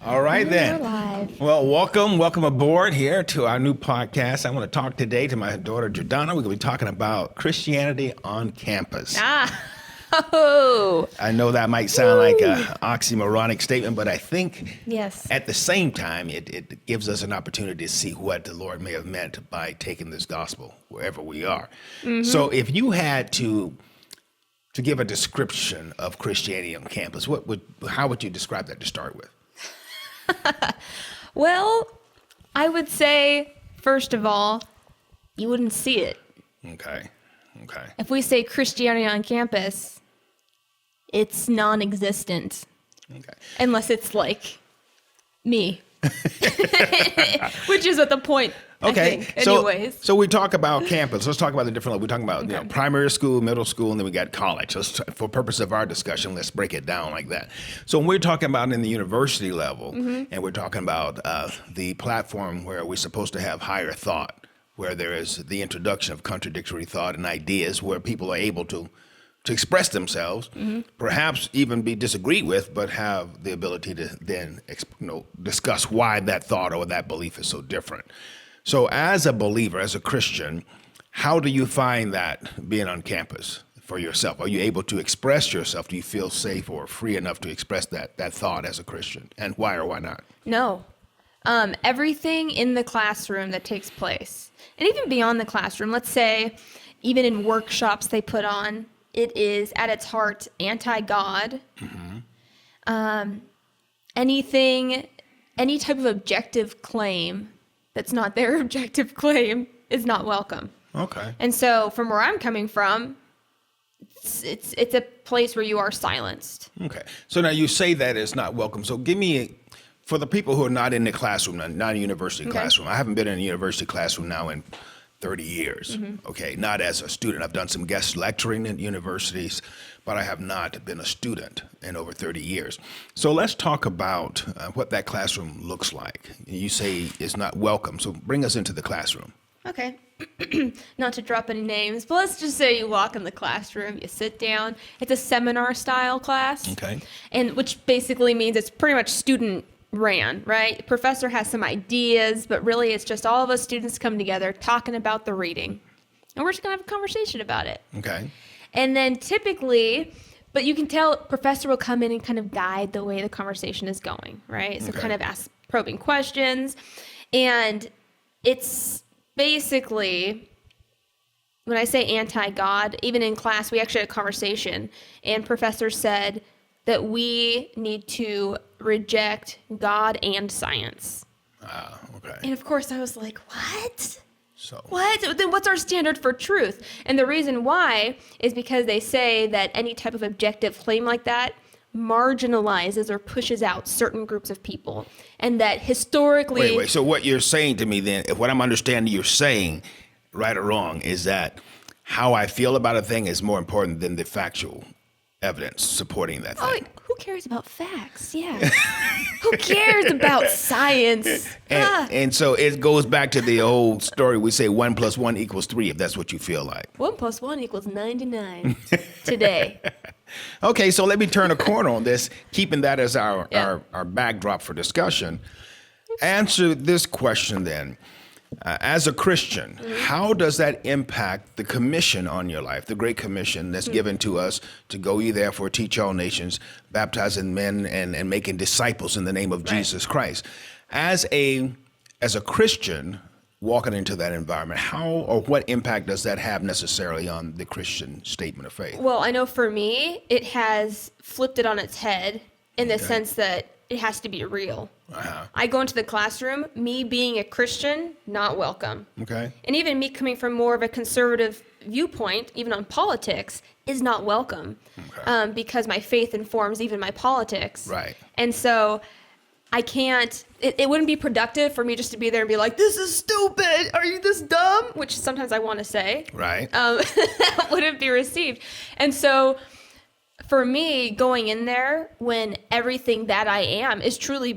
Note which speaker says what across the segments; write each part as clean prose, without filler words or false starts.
Speaker 1: All right, then.
Speaker 2: We're live.
Speaker 1: Well, welcome aboard here to our new podcast. I want to talk today to my daughter, GerDonna. We're going to be talking about Christianity on campus.
Speaker 2: Oh.
Speaker 1: I know that might sound like an oxymoronic statement, but I think
Speaker 2: Yes.
Speaker 1: at the same time, it gives us an opportunity to see what the Lord may have meant by taking this gospel wherever we are. So if you had to give a description of Christianity on campus, how would you describe that to start with?
Speaker 2: Well, I would say, first of all, you wouldn't see it.
Speaker 1: Okay.
Speaker 2: If we say Christianity on campus, it's non-existent.
Speaker 1: Okay.
Speaker 2: Unless it's like me. Which is at the point,
Speaker 1: Okay.
Speaker 2: I think, anyways.
Speaker 1: So we talk about campus. Let's talk about the different. We're talking about primary school, middle school, and then we got college. For purpose of our discussion, let's break it down like that. So when we're talking about in the university level, and we're talking about the platform where we're supposed to have higher thought, where there is the introduction of contradictory thought and ideas, where people are able to express themselves, perhaps even be disagreed with, but have the ability to then discuss why that thought or that belief is so different. So as a believer, as a Christian, how do you find that being on campus for yourself? Are you able to express yourself? Do you feel safe or free enough to express that thought as a Christian? And why or why not?
Speaker 2: No. Everything in the classroom that takes place, and even beyond the classroom, let's say even in workshops they put on, it is at its heart anti-God. Any type of objective claim that's not their objective claim is not welcome.
Speaker 1: Okay.
Speaker 2: And so from where I'm coming from, it's a place where you are silenced.
Speaker 1: Okay. So now you say that it's not welcome. So give me, for the people who are not in the classroom, not a university classroom, I haven't been in a university classroom now in 30 years. Okay. Not as a student. I've done some guest lecturing at universities, but I have not been a student in over 30 years. So let's talk about what that classroom looks like. You say it's not welcome. So bring us into the classroom.
Speaker 2: Okay. Not to drop any names, but let's just say you walk in the classroom, you sit down. It's a seminar style class.
Speaker 1: Okay.
Speaker 2: And which basically means it's pretty much student ran, right? The professor has some ideas, but really it's just all of us students come together talking about the reading. And we're just going to have a conversation about it.
Speaker 1: Okay.
Speaker 2: And then typically, but you can tell professor will come in and kind of guide the way the conversation is going, right? So kind of ask probing questions. And it's basically, when I say anti-God, even in class, we actually had a conversation and professor said that we need to reject God and science.
Speaker 1: Okay.
Speaker 2: And of course I was like, what?
Speaker 1: So
Speaker 2: What? Then what's our standard for truth? And the reason why is because they say that any type of objective claim like that marginalizes or pushes out certain groups of people. And that historically...
Speaker 1: Wait. So what you're saying to me then, if what I'm understanding you're saying, right or wrong, is that how I feel about a thing is more important than the factual evidence supporting that thing.
Speaker 2: Who cares about facts? Yeah. Who cares about science?
Speaker 1: And so it goes back to the old story. We say 1 + 1 = 3, if that's what you feel like.
Speaker 2: 1 + 1 = 99 today.
Speaker 1: Okay, so let me turn a corner on this, keeping that as our backdrop for discussion. Answer this question then. As a Christian, how does that impact the commission on your life, the Great Commission that's given to us to go ye therefore teach all nations, baptizing men and making disciples in the name of Jesus Christ? As a Christian walking into that environment, how or what impact does that have necessarily on the Christian statement of faith?
Speaker 2: Well, I know for me, it has flipped it on its head in the sense that it has to be real. I go into the classroom, me being a Christian, not welcome.
Speaker 1: Okay.
Speaker 2: And even me coming from more of a conservative viewpoint, even on politics, is not welcome. Because my faith informs even my politics.
Speaker 1: Right.
Speaker 2: And so I can't, it wouldn't be productive for me just to be there and be like, this is stupid. Are you this dumb? Which sometimes I want to say.
Speaker 1: Right.
Speaker 2: That wouldn't be received. And so for me, going in there when everything that I am is truly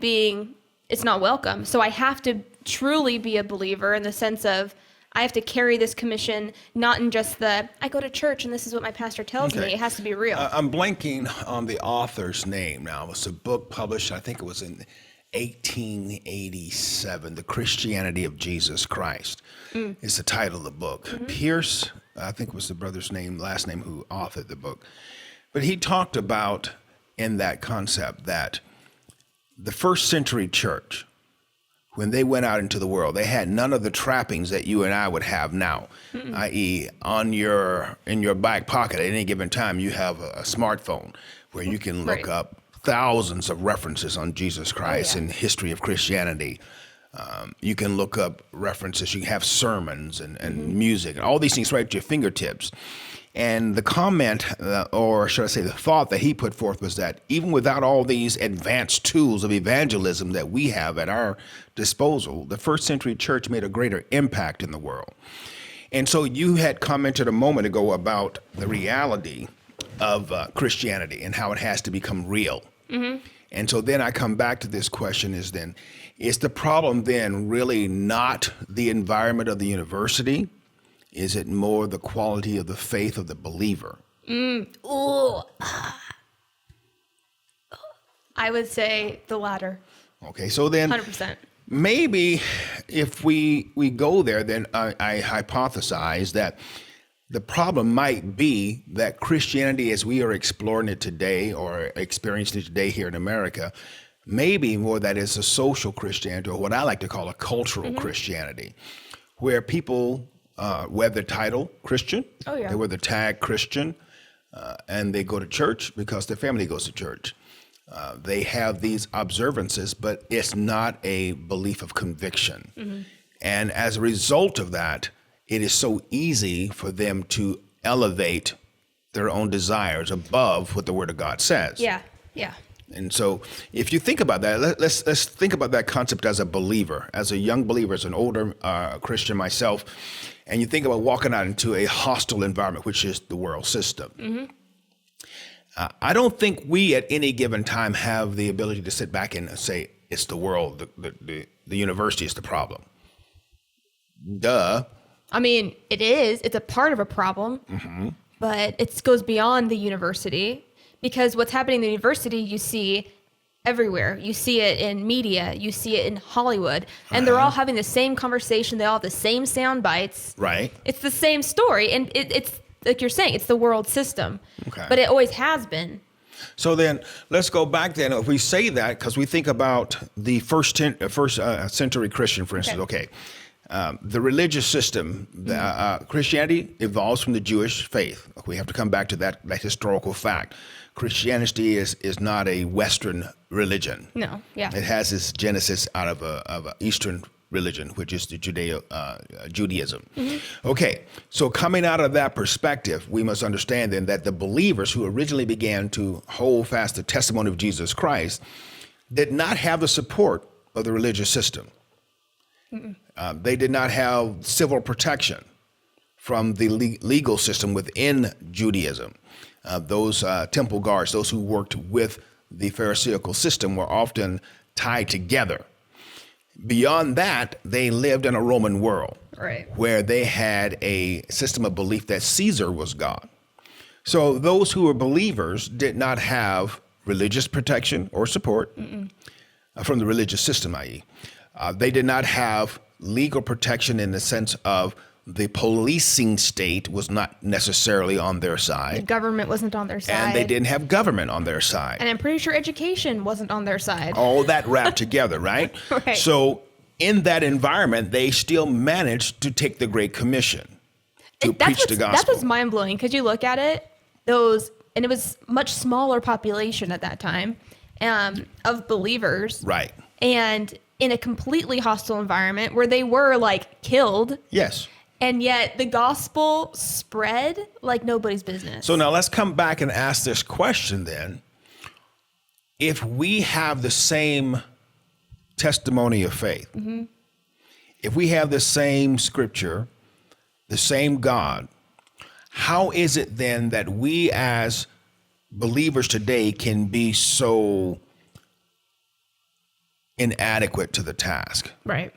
Speaker 2: it's not welcome. So I have to truly be a believer in the sense of I have to carry this commission, not in just I go to church and this is what my pastor tells me. It has to be real.
Speaker 1: I'm blanking on the author's name now. It's a book published, I think it was in 1887, The Christianity of Jesus Christ is the title of the book. Pierce, I think was the brother's name, last name, who authored the book. But he talked about in that concept that the first century church, when they went out into the world, they had none of the trappings that you and I would have now, i.e. in your back pocket at any given time, you have a smartphone where you can look up thousands of references on Jesus Christ and history of Christianity. You can look up references, you can have sermons and music, and all these things right at your fingertips. And the comment, or should I say the thought that he put forth was that even without all these advanced tools of evangelism that we have at our disposal, the first century church made a greater impact in the world. And so you had commented a moment ago about the reality of Christianity and how it has to become real. And so then I come back to this question is the problem then really not the environment of the university? Is it more the quality of the faith of the believer?
Speaker 2: I would say the latter.
Speaker 1: Okay, so then
Speaker 2: 100%.
Speaker 1: Maybe if we go there, then I hypothesize that the problem might be that Christianity, as we are exploring it today or experiencing it today here in America, maybe more that is a social Christianity, or what I like to call a cultural Christianity, where people wear the title Christian, they wear the tag Christian, and they go to church because their family goes to church. They have these observances, but it's not a belief of conviction. And as a result of that, it is so easy for them to elevate their own desires above what the Word of God says.
Speaker 2: Yeah.
Speaker 1: And so if you think about that, let's think about that concept as a believer, as a young believer, as an older Christian myself, and you think about walking out into a hostile environment, which is the world system. I don't think we at any given time have the ability to sit back and say, it's the world, the university is the problem. Duh.
Speaker 2: I mean, it is. It's a part of a problem, but it goes beyond the university, because what's happening in the university, you see everywhere. You see it in media. You see it in Hollywood. And they're all having the same conversation. They all have the same sound bites.
Speaker 1: Right.
Speaker 2: It's the same story. And it's like you're saying, it's the world system.
Speaker 1: Okay.
Speaker 2: But it always has been.
Speaker 1: So then let's go back then. If we say that, because we think about the first century Christian, for instance, the religious system, Christianity evolves from the Jewish faith. We have to come back to that historical fact. Christianity is not a Western religion.
Speaker 2: No, yeah.
Speaker 1: It has its genesis out of a Eastern religion, which is the Judaism. Okay, so coming out of that perspective, we must understand then that the believers who originally began to hold fast the testimony of Jesus Christ did not have the support of the religious system. They did not have civil protection from the legal system within Judaism. Those temple guards, those who worked with the Pharisaical system, were often tied together. Beyond that, they lived in a Roman world, where they had a system of belief that Caesar was God. So those who were believers did not have religious protection or support from the religious system, i.e. They did not have legal protection in the sense of the policing state was not necessarily on their side.
Speaker 2: The government wasn't on their side.
Speaker 1: And they didn't have government on their side.
Speaker 2: And I'm pretty sure education wasn't on their side.
Speaker 1: All that wrapped together, right?
Speaker 2: Right.
Speaker 1: So in that environment, they still managed to take the Great Commission to preach the gospel.
Speaker 2: That's what's mind-blowing, because you look at it, and it was much smaller population at that time of believers.
Speaker 1: Right.
Speaker 2: And in a completely hostile environment where they were like killed.
Speaker 1: Yes.
Speaker 2: And yet the gospel spread like nobody's business.
Speaker 1: So now let's come back and ask this question then. If we have the same testimony of faith, if we have the same scripture, the same God, how is it then that we as believers today can be so inadequate to the task?
Speaker 2: Right.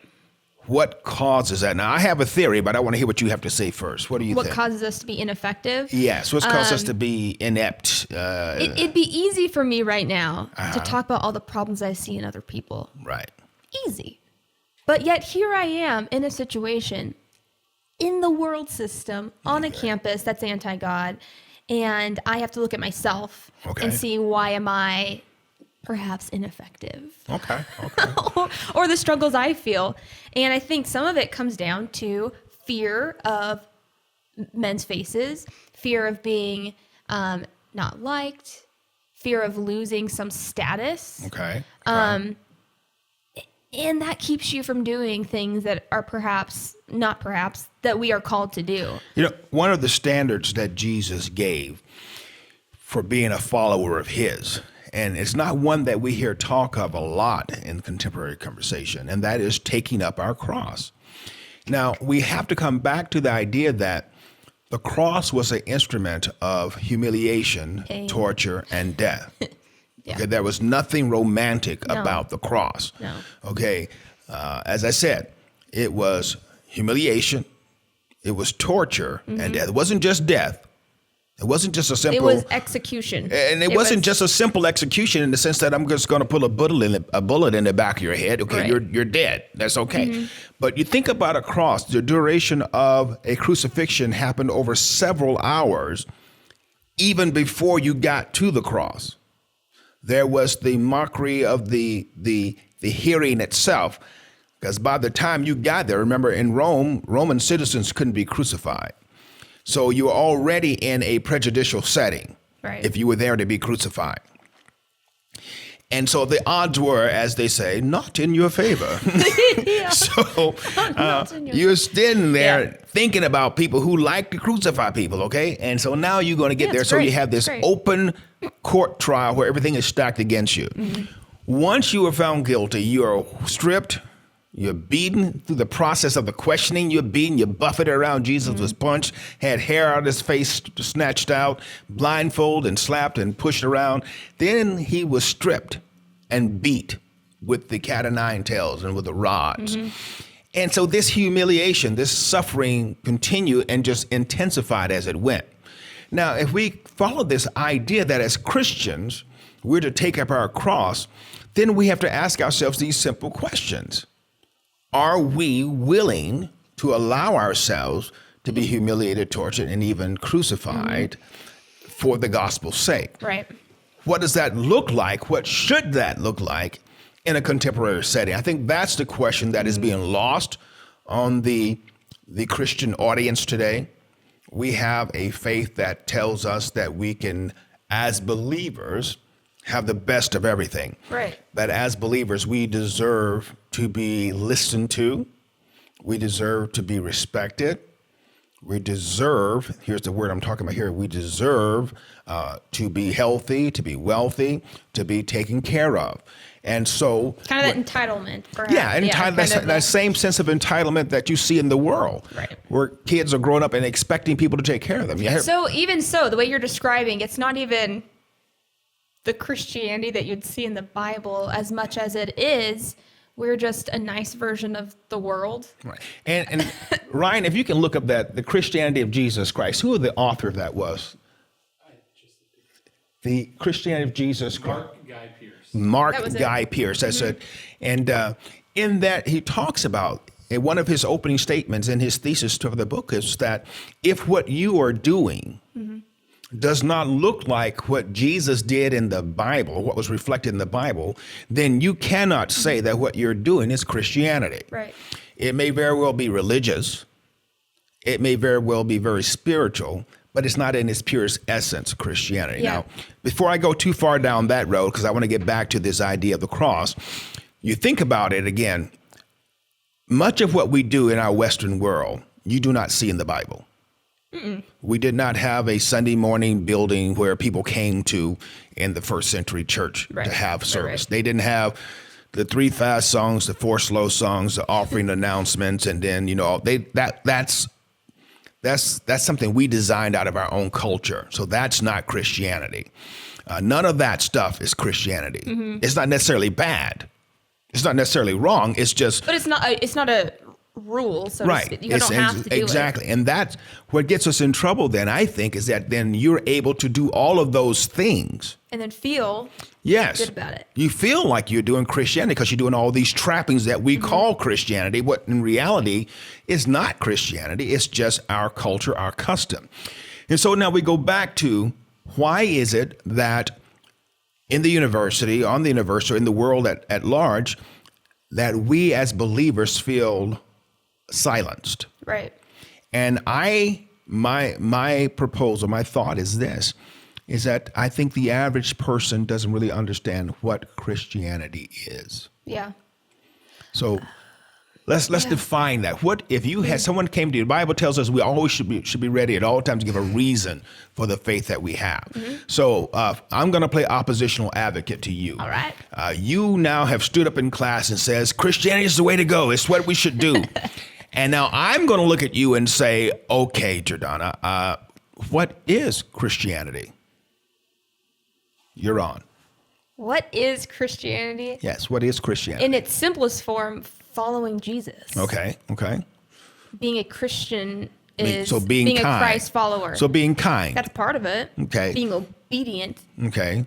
Speaker 1: What causes that? Now, I have a theory, but I want to hear what you have to say first. What do you
Speaker 2: What
Speaker 1: think?
Speaker 2: causes us to be ineffective?
Speaker 1: Yes, what causes us to be inept?
Speaker 2: It'd be easy for me right now to talk about all the problems I see in other people.
Speaker 1: Right.
Speaker 2: Easy. But yet here I am in a situation in the world system on a campus that's anti-God, and I have to look at myself and see, why am I perhaps ineffective?
Speaker 1: Okay.
Speaker 2: or the struggles I feel. And I think some of it comes down to fear of men's faces, fear of being not liked, fear of losing some status.
Speaker 1: Okay.
Speaker 2: And that keeps you from doing things that are that we are called to do.
Speaker 1: You know, one of the standards that Jesus gave for being a follower of his, and it's not one that we hear talk of a lot in contemporary conversation, and that is taking up our cross. Now, we have to come back to the idea that the cross was an instrument of humiliation, torture, and death. Yeah. Okay, there was nothing romantic about the cross.
Speaker 2: No.
Speaker 1: Okay, as I said, it was humiliation, it was torture, and death. It wasn't just death. It wasn't just a simple.
Speaker 2: It was execution,
Speaker 1: and it wasn't just a simple execution in the sense that I'm just going to put a bullet in the back of your head. Okay,
Speaker 2: right.
Speaker 1: you're dead. That's okay. But you think about a cross. The duration of a crucifixion happened over several hours, even before you got to the cross. There was the mockery of the hearing itself, because by the time you got there, remember in Rome, Roman citizens couldn't be crucified. So you were already in a prejudicial setting if you were there to be crucified. And so the odds were, as they say, not in your favor. So you're standing there thinking about people who like to crucify people, okay? And so now you're going to get there. So you have this open court trial where everything is stacked against you. Once you are found guilty, you are stripped, you're beaten through the process of the questioning. You're beaten, you're buffeted around. Jesus was punched, had hair out of his face snatched out, blindfolded and slapped and pushed around. Then he was stripped and beat with the cat o' nine tails and with the rods. And so this humiliation, this suffering continued and just intensified as it went. Now, if we follow this idea that as Christians, we're to take up our cross, then we have to ask ourselves these simple questions. Are we willing to allow ourselves to be humiliated, tortured, and even crucified for the gospel's sake?
Speaker 2: Right.
Speaker 1: What does that look like? What should that look like in a contemporary setting? I think that's the question that is being lost on the Christian audience today. We have a faith that tells us that we can, as believers, have the best of everything.
Speaker 2: Right.
Speaker 1: That as believers, we deserve to be listened to. We deserve to be respected. We deserve, here's the word I'm talking about here, we deserve to be healthy, to be wealthy, to be taken care of. And so
Speaker 2: kind of that entitlement, perhaps.
Speaker 1: Yeah, that same sense of entitlement that you see in the world, where kids are growing up and expecting people to take care of them.
Speaker 2: So even so, the way you're describing, it's not even the Christianity that you'd see in the Bible as much as it is. We're just a nice version of the world. Right.
Speaker 1: And Ryan, if you can look up the Christianity of Jesus Christ, who the author of that was? The Christianity of Jesus Christ. Mark Guy Pearce. That's it. And in that, he talks about, in one of his opening statements in his thesis to the book is that if what you are doing does not look like what Jesus did in the Bible, what was reflected in the Bible, then you cannot say that what you're doing is Christianity.
Speaker 2: Right.
Speaker 1: It may very well be religious. It may very well be very spiritual, but it's not in its purest essence Christianity.
Speaker 2: Yeah.
Speaker 1: Now, before I go too far down that road, because I want to get back to this idea of the cross, you think about it again, much of what we do in our Western world, you do not see in the Bible. We did not have a Sunday morning building where people came to in the first century church to have service. They didn't have the 3 fast songs, the 4 slow songs, the offering announcements, and then that's something we designed out of our own culture. So that's not Christianity. None of that stuff is Christianity. It's not necessarily bad. It's not necessarily wrong. It's just.
Speaker 2: But it's not a rule, so to speak. You don't have to do
Speaker 1: exactly. And that's what gets us in trouble then, I think, is that then you're able to do all of those things.
Speaker 2: And then feel good about it.
Speaker 1: You feel like you're doing Christianity because you're doing all these trappings that we call Christianity, what in reality is not Christianity. It's just our culture, our custom. And so now we go back to, why is it that in the university, on the university, in the world at large, that we as believers feel silenced?
Speaker 2: Right.
Speaker 1: And my proposal, my thought is this, is that I think the average person doesn't really understand what Christianity is.
Speaker 2: Yeah.
Speaker 1: So let's define that. What if you had someone came to you? The Bible tells us we always should be ready at all times to give a reason for the faith that we have. So I'm going to play oppositional advocate to you.
Speaker 2: All right.
Speaker 1: You now have stood up in class and says Christianity is the way to go. It's what we should do. And now I'm going to look at you and say, okay, GerDonna, what is Christianity? You're on.
Speaker 2: What is Christianity?
Speaker 1: Yes, what is Christianity?
Speaker 2: In its simplest form, following Jesus.
Speaker 1: Okay.
Speaker 2: Being a Christian is
Speaker 1: being
Speaker 2: being
Speaker 1: kind.
Speaker 2: a Christ follower.
Speaker 1: So being kind.
Speaker 2: That's part of it.
Speaker 1: Okay.
Speaker 2: Being obedient.
Speaker 1: Okay.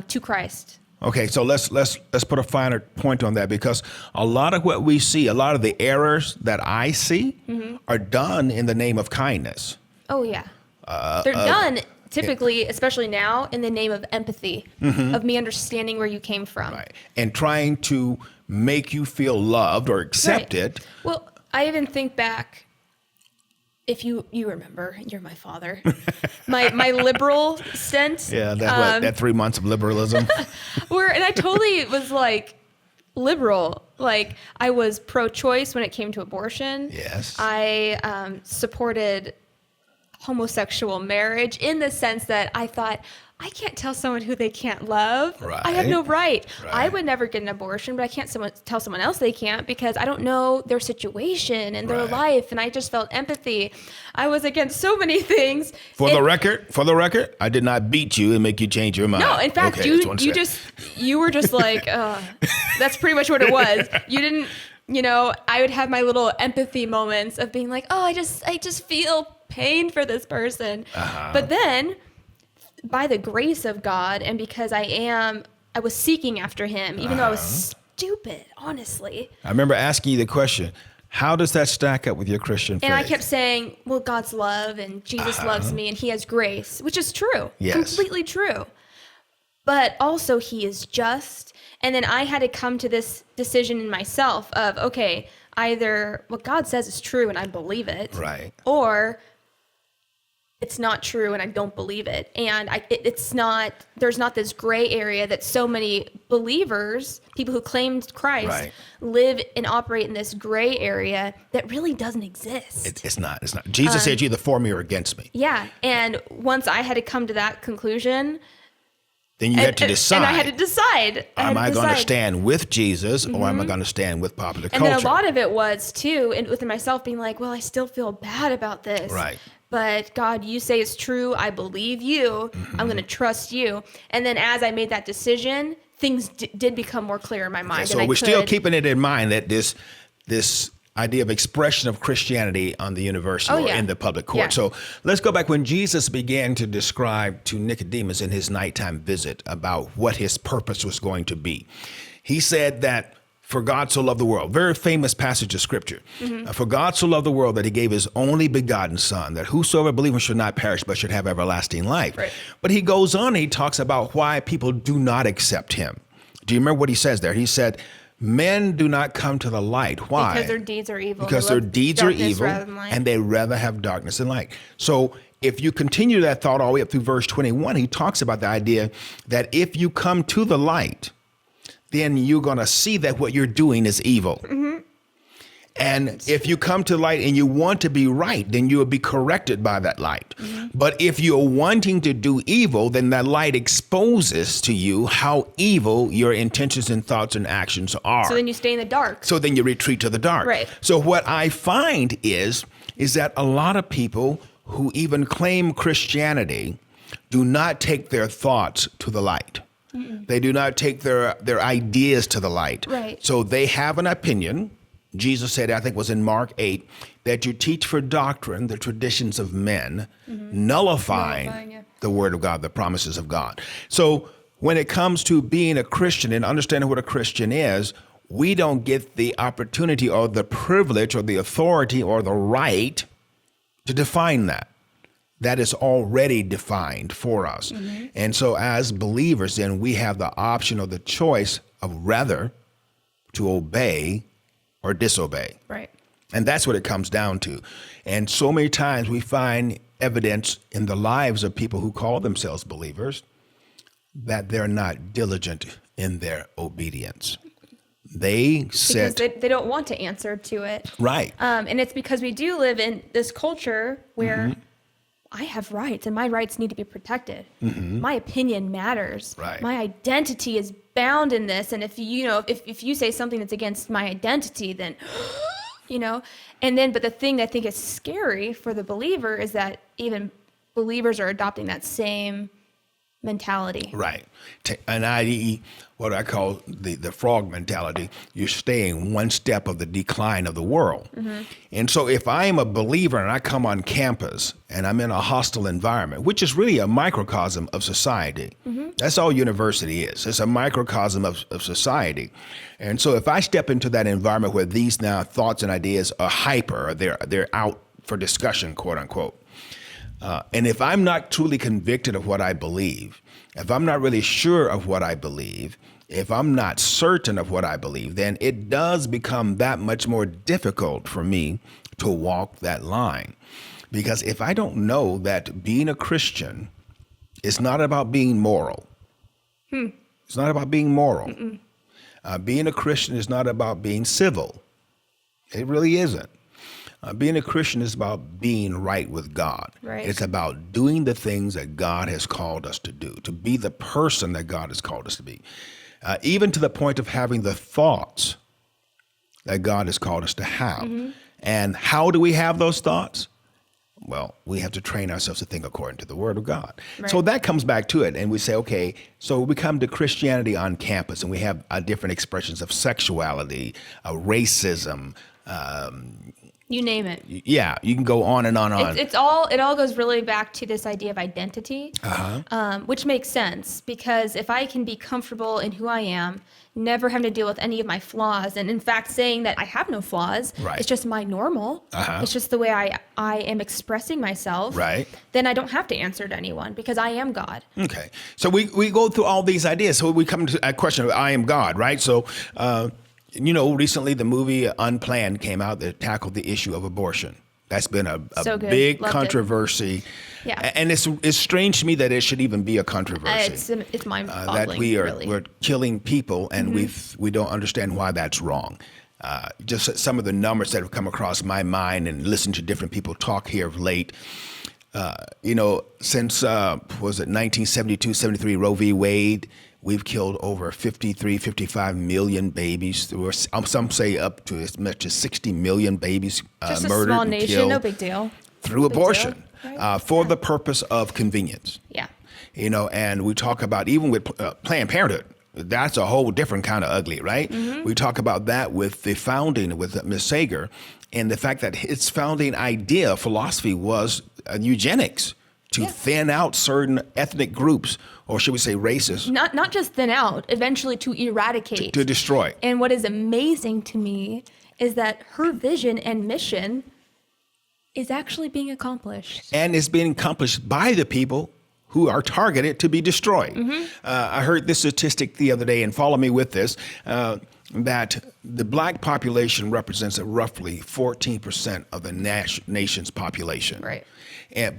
Speaker 2: To Christ.
Speaker 1: Okay, so let's put a finer point on that, because a lot of what we see, a lot of the errors that I see are done in the name of kindness.
Speaker 2: Oh yeah. They're done typically, especially now, in the name of empathy, of me understanding where you came from.
Speaker 1: Right. And trying to make you feel loved or accepted.
Speaker 2: Right. Well, I even think back, if you remember, you're my father, my liberal stint.
Speaker 1: Yeah, that 3 months of liberalism.
Speaker 2: And I totally was like liberal. Like, I was pro-choice when it came to abortion.
Speaker 1: Yes.
Speaker 2: I supported homosexual marriage in the sense that I thought, I can't tell someone who they can't love.
Speaker 1: Right.
Speaker 2: I have no right.
Speaker 1: Right.
Speaker 2: I would never get an abortion, but I can't tell someone else they can't, because I don't know their situation and their life. And I just felt empathy. I was against so many things.
Speaker 1: For the record, I did not beat you and make you change your mind.
Speaker 2: No, in fact,
Speaker 1: okay,
Speaker 2: you were just like, that's pretty much what it was. You didn't, I would have my little empathy moments of being like, oh, I just feel pain for this person. But then, by the grace of God, and because I was seeking after him, even though I was stupid, honestly.
Speaker 1: I remember asking you the question, how does that stack up with your Christian faith?
Speaker 2: And I kept saying, well, God's love, and Jesus loves me, and he has grace, which is true.
Speaker 1: Yes.
Speaker 2: Completely true. But also he is just. And then I had to come to this decision in myself of, okay, either what God says is true and I believe it.
Speaker 1: Right.
Speaker 2: Or it's not true and I don't believe it. And there's not this gray area that so many believers, people who claimed Christ, live and operate in this gray area that really doesn't exist.
Speaker 1: It's not. Jesus said you're either for me or against me.
Speaker 2: Yeah. And once I had to come to that conclusion,
Speaker 1: then you had to decide.
Speaker 2: And I had to decide.
Speaker 1: Am I going to stand with Jesus or am I going to stand with popular culture?
Speaker 2: And then a lot of it was, too, and within myself being like, well, I still feel bad about this.
Speaker 1: Right.
Speaker 2: But God, you say it's true. I believe you. I'm going to trust you. And then as I made that decision, things did become more clear in my mind.
Speaker 1: Okay, so we're still keeping it in mind that this idea of expression of Christianity on the university or in the public court.
Speaker 2: Yeah.
Speaker 1: So let's go back when Jesus began to describe to Nicodemus in his nighttime visit about what his purpose was going to be. He said that for God so loved the world, very famous passage of scripture. For God so loved the world that he gave his only begotten son, that whosoever believeth should not perish, but should have everlasting life. Right. But he goes on, he talks about why people do not accept him. Do you remember what he says there? He said, men do not come to the light. Why?
Speaker 2: Because their deeds are evil.
Speaker 1: Because their deeds are evil and they rather have darkness than light. So if you continue that thought all the way up through verse 21, he talks about the idea that if you come to the light, then you're going to see that what you're doing is evil. And if you come to light and you want to be right, then you will be corrected by that light. But if you're wanting to do evil, then that light exposes to you how evil your intentions and thoughts and actions are.
Speaker 2: So then you stay in the dark.
Speaker 1: So then you retreat to the dark.
Speaker 2: Right.
Speaker 1: So what I find is that a lot of people who even claim Christianity do not take their thoughts to the light. They do not take their ideas to the light.
Speaker 2: Right.
Speaker 1: So they have an opinion. Jesus said, I think it was in Mark 8, that you teach for doctrine the traditions of men, nullifying the word of God, the promises of God. So when it comes to being a Christian and understanding what a Christian is, we don't get the opportunity or the privilege or the authority or the right to define that. That is already defined for us. And so as believers, then we have the option or the choice of whether to obey or disobey.
Speaker 2: Right.
Speaker 1: And that's what it comes down to. And so many times we find evidence in the lives of people who call themselves believers that they're not diligent in their obedience. They set...
Speaker 2: Because they don't want to answer to it.
Speaker 1: Right.
Speaker 2: And it's because we do live in this culture where I have rights and my rights need to be protected. My opinion matters.
Speaker 1: Right.
Speaker 2: My identity is bound in this. And if you say something that's against my identity, then, but the thing that I think is scary for the believer is that even believers are adopting that same mentality.
Speaker 1: Right. And i.e., what I call the frog mentality, you're staying one step of the decline of the world. And so if I am a believer and I come on campus and I'm in a hostile environment, which is really a microcosm of society, that's all university is. It's a microcosm of society. And so if I step into that environment where these now thoughts and ideas are hyper, or they're out for discussion, quote unquote, and if I'm not truly convicted of what I believe, if I'm not really sure of what I believe, if I'm not certain of what I believe, then it does become that much more difficult for me to walk that line. Because if I don't know that being a Christian is not about being moral, it's not about being moral. Being a Christian is not about being civil. It really isn't. Being a Christian is about being right with God.
Speaker 2: Right.
Speaker 1: It's about doing the things that God has called us to do, to be the person that God has called us to be, even to the point of having the thoughts that God has called us to have. And how do we have those thoughts? Well, we have to train ourselves to think according to the Word of God.
Speaker 2: Right.
Speaker 1: So that comes back to it. And we say, okay, so we come to Christianity on campus and we have different expressions of sexuality, racism,
Speaker 2: You name it.
Speaker 1: yeah, you can go on and on and on.
Speaker 2: It all goes really back to this idea of identity, which makes sense because if I can be comfortable in who I am, never having to deal with any of my flaws, and in fact saying that I have no flaws,
Speaker 1: Right.
Speaker 2: it's just my normal, it's just the way I am expressing myself,
Speaker 1: Right.
Speaker 2: then I don't have to answer to anyone because I am God.
Speaker 1: Okay, so we go through all these ideas. So we come to a question of I am God, right? So, recently the movie Unplanned came out that tackled the issue of abortion. That's been a
Speaker 2: So good.
Speaker 1: big
Speaker 2: Loved it.
Speaker 1: controversy.
Speaker 2: Yeah.
Speaker 1: And it's strange to me that it should even be a controversy.
Speaker 2: It's mind-boggling,
Speaker 1: That
Speaker 2: really.
Speaker 1: we're killing people and we don't understand why that's wrong. Just some of the numbers that have come across my mind and listened to different people talk here of late. Since 1972, 73 Roe v. Wade, we've killed over 55 million babies. Some say up to as much as 60 million babies
Speaker 2: Just
Speaker 1: murdered
Speaker 2: a small
Speaker 1: and
Speaker 2: nation,
Speaker 1: killed
Speaker 2: no big deal.
Speaker 1: through
Speaker 2: No big
Speaker 1: abortion
Speaker 2: deal, right?
Speaker 1: for the purpose of convenience.
Speaker 2: Yeah.
Speaker 1: And we talk about even with Planned Parenthood. That's a whole different kind of ugly, right? We talk about that with the founding, with Ms. Sager, and the fact that its founding idea, philosophy, was eugenics to thin out certain ethnic groups, or should we say races.
Speaker 2: Not just thin out, eventually to eradicate.
Speaker 1: To destroy.
Speaker 2: And what is amazing to me is that her vision and mission is actually being accomplished.
Speaker 1: And it's being accomplished by the people who are targeted to be destroyed. I heard this statistic the other day, and follow me with this, that the black population represents roughly 14% of the nation's population.
Speaker 2: Right.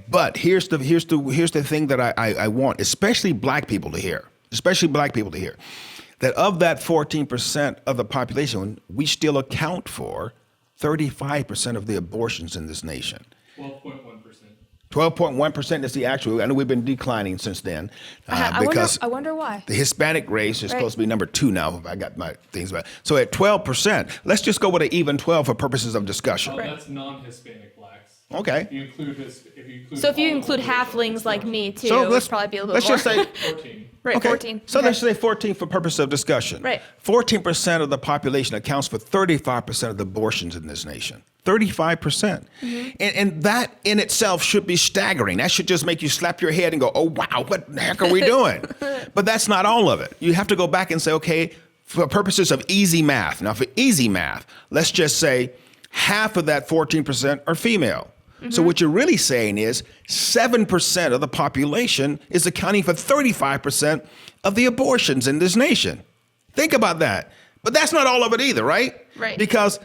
Speaker 1: But here's the thing that I want, especially black people to hear, that of that 14% of the population, we still account for 35% of the abortions in this nation.
Speaker 3: 12.1%.
Speaker 1: 12.1% is the actual. I know we've been declining since then because
Speaker 2: I wonder why.
Speaker 1: the Hispanic race is
Speaker 2: Right.
Speaker 1: supposed to be number 2 now, if I got my things right. So at 12%, let's just go with an even 12 for purposes of discussion.
Speaker 3: Oh, that's non-Hispanic blacks.
Speaker 1: Okay.
Speaker 3: If you include
Speaker 2: So if you
Speaker 3: all
Speaker 2: include
Speaker 3: of the abortions,
Speaker 2: halflings like me too,
Speaker 1: So
Speaker 2: it
Speaker 1: let's
Speaker 2: would probably be a little
Speaker 1: let's
Speaker 2: bit more.
Speaker 1: just say
Speaker 3: 14.
Speaker 2: Right,
Speaker 1: okay.
Speaker 2: 14.
Speaker 1: So
Speaker 2: Okay.
Speaker 1: let's say 14 for purpose of discussion.
Speaker 2: Right.
Speaker 1: 14% of the population accounts for 35% of the abortions in this nation. 35%. And that in itself should be staggering. That should just make you slap your head and go, oh, wow, what the heck are we doing? But that's not all of it. You have to go back and say, okay, for purposes of easy math. Now, for easy math, let's just say half of that 14% are female. So what you're really saying is 7% of the population is accounting for 35% of the abortions in this nation. Think about that. But that's not all of it either, right?
Speaker 2: Right.
Speaker 1: Because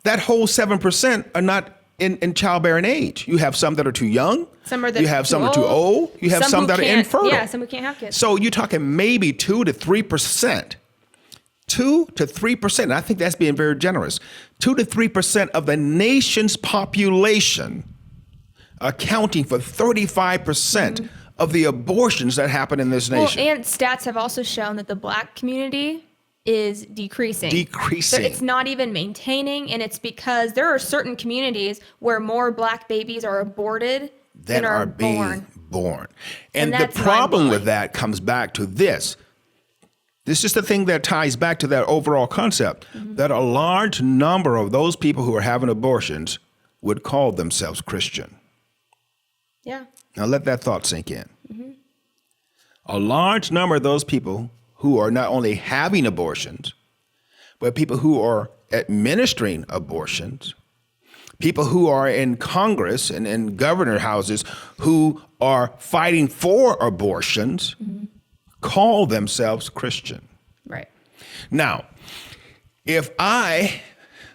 Speaker 1: that whole 7% are not in childbearing age. You have some that are too young.
Speaker 2: Some are
Speaker 1: you have some that are too old. You have some
Speaker 2: who
Speaker 1: that are
Speaker 2: can't-
Speaker 1: infertile.
Speaker 2: Yeah, some who can't have kids.
Speaker 1: So you're talking maybe 2 to 3%. 2 to 3%. And I think that's being very generous. 2 to 3% of the nation's population accounting for 35% of the abortions that happen in this
Speaker 2: Well,
Speaker 1: nation.
Speaker 2: and stats have also shown that the Black community is decreasing.
Speaker 1: Decreasing.
Speaker 2: So it's not even maintaining, and it's because there are certain communities where more Black babies are aborted
Speaker 1: that
Speaker 2: than
Speaker 1: are
Speaker 2: born.
Speaker 1: being born. And the
Speaker 2: that's
Speaker 1: problem with
Speaker 2: mind-blowing.
Speaker 1: that comes back to this. This is the thing that ties back to that overall concept that a large number of those people who are having abortions would call themselves Christian.
Speaker 2: Yeah.
Speaker 1: Now let that thought sink in. A large number of those people who are not only having abortions, but people who are administering abortions, people who are in Congress and in governor houses who are fighting for abortions, call themselves Christian.
Speaker 2: Right.
Speaker 1: Now,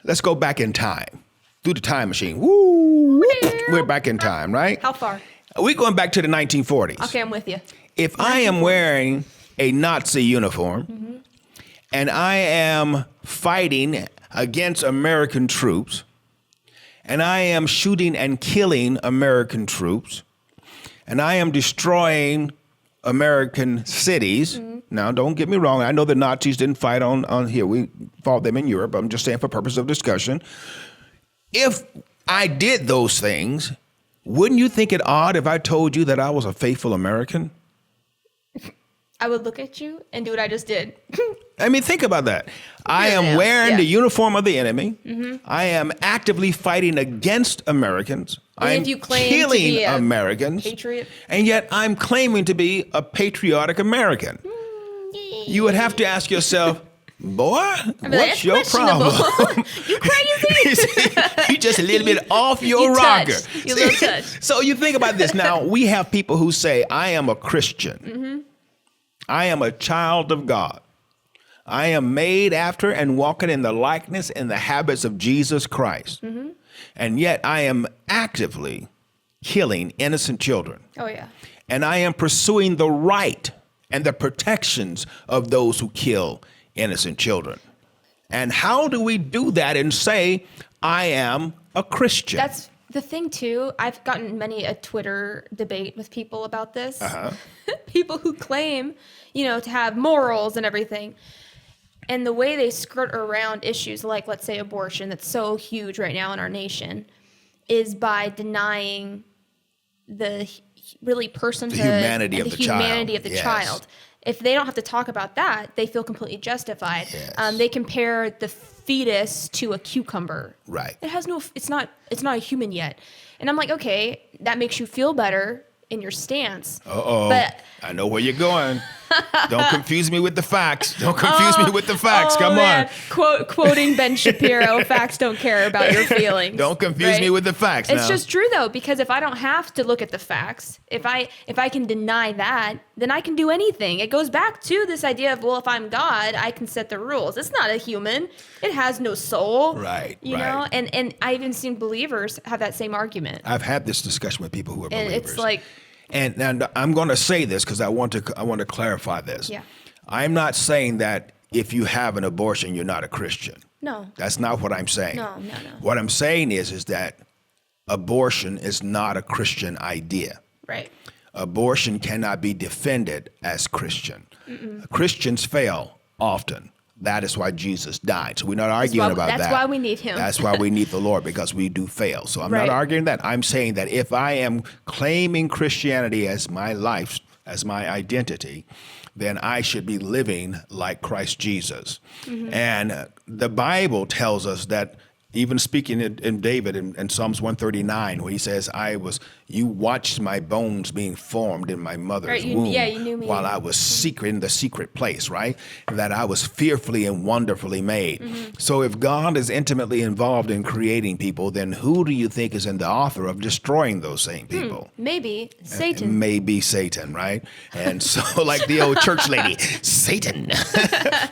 Speaker 1: let's go back in time, through the time machine. Woo! We're back in time, right?
Speaker 2: How far?
Speaker 1: We're going back to the 1940s.
Speaker 2: Okay, I'm with you.
Speaker 1: If I am wearing a Nazi uniform and I am fighting against American troops and I am shooting and killing American troops and I am destroying American cities. Now, don't get me wrong. I know the Nazis didn't fight on here. We fought them in Europe. I'm just saying for purpose of discussion. If I did those things, wouldn't you think it odd if I told you that I was a faithful American?
Speaker 2: I would look at you and do what I just did.
Speaker 1: I mean, think about that. I am
Speaker 2: Yeah.
Speaker 1: wearing
Speaker 2: Yeah.
Speaker 1: the uniform of the enemy. I am actively fighting against Americans.
Speaker 2: And
Speaker 1: I'm
Speaker 2: if you claim to
Speaker 1: killing
Speaker 2: be a
Speaker 1: Americans.
Speaker 2: patriot.
Speaker 1: And yet I'm claiming to be a patriotic American. You would have to ask yourself, boy,
Speaker 2: I'd be like,
Speaker 1: what's
Speaker 2: "That's
Speaker 1: your problem?
Speaker 2: questionable." You crazy?
Speaker 1: You just a little bit off your
Speaker 2: You
Speaker 1: rocker.
Speaker 2: touched. You little touched.
Speaker 1: So you think about this. Now, we have people who say, I am a Christian. I am a child of God. I am made after and walking in the likeness and the habits of Jesus Christ. And yet I am actively killing innocent children.
Speaker 2: Oh, yeah.
Speaker 1: And I am pursuing the right and the protections of those who kill innocent children. And how do we do that and say, I am a Christian?
Speaker 2: That's the thing, too. I've gotten many a Twitter debate with people about this. People who claim, to have morals and everything. And the way they skirt around issues like, let's say, abortion, that's so huge right now in our nation, is by denying the really personhood,
Speaker 1: The humanity
Speaker 2: and
Speaker 1: of
Speaker 2: the
Speaker 1: the child.
Speaker 2: humanity of the
Speaker 1: Yes.
Speaker 2: child. If they don't have to talk about that, they feel completely justified.
Speaker 1: Yes.
Speaker 2: They compare the fetus to a cucumber.
Speaker 1: Right.
Speaker 2: It has no. It's not a human yet. And I'm like, okay, that makes you feel better in your stance.
Speaker 1: Uh-oh.
Speaker 2: But
Speaker 1: I know where you're going. Don't confuse me with the facts. Don't confuse me with the facts. Come
Speaker 2: man.
Speaker 1: on.
Speaker 2: Quoting Ben Shapiro, facts don't care about your feelings.
Speaker 1: Don't confuse me with the facts
Speaker 2: It's
Speaker 1: now.
Speaker 2: just true though, because if I don't have to look at the facts, if I can deny that, then I can do anything. It goes back to this idea of, well, if I'm God, I can set the rules. It's not a human. It has no soul.
Speaker 1: Right,
Speaker 2: You
Speaker 1: right.
Speaker 2: know? And I've even seen believers have that same argument.
Speaker 1: I've had this discussion with people who are
Speaker 2: And
Speaker 1: believers.
Speaker 2: it's like,
Speaker 1: And I'm going to say this because I want to clarify this.
Speaker 2: Yeah.
Speaker 1: I'm not saying that if you have an abortion, you're not a Christian.
Speaker 2: no.
Speaker 1: That's not what I'm saying.
Speaker 2: No.
Speaker 1: What I'm saying is that abortion is not a Christian idea.
Speaker 2: Right.
Speaker 1: Abortion cannot be defended as Christian. Christians fail often. That is why Jesus died. So we're not arguing about that.
Speaker 2: That's why we need him.
Speaker 1: That's why we need the Lord, because we do fail. So I'm
Speaker 2: Right.
Speaker 1: not arguing that. I'm saying that if I am claiming Christianity as my life, as my identity, then I should be living like Christ Jesus. And the Bible tells us that, even speaking in David in Psalms 139, where he says, you watched my bones being formed in my mother's womb
Speaker 2: you knew me.
Speaker 1: while I was secret in the secret place, right? That I was fearfully and wonderfully made. So if God is intimately involved in creating people, then who do you think is in the author of destroying those same people?
Speaker 2: Maybe Satan.
Speaker 1: Maybe Satan, right? And so, like the old church lady, Satan.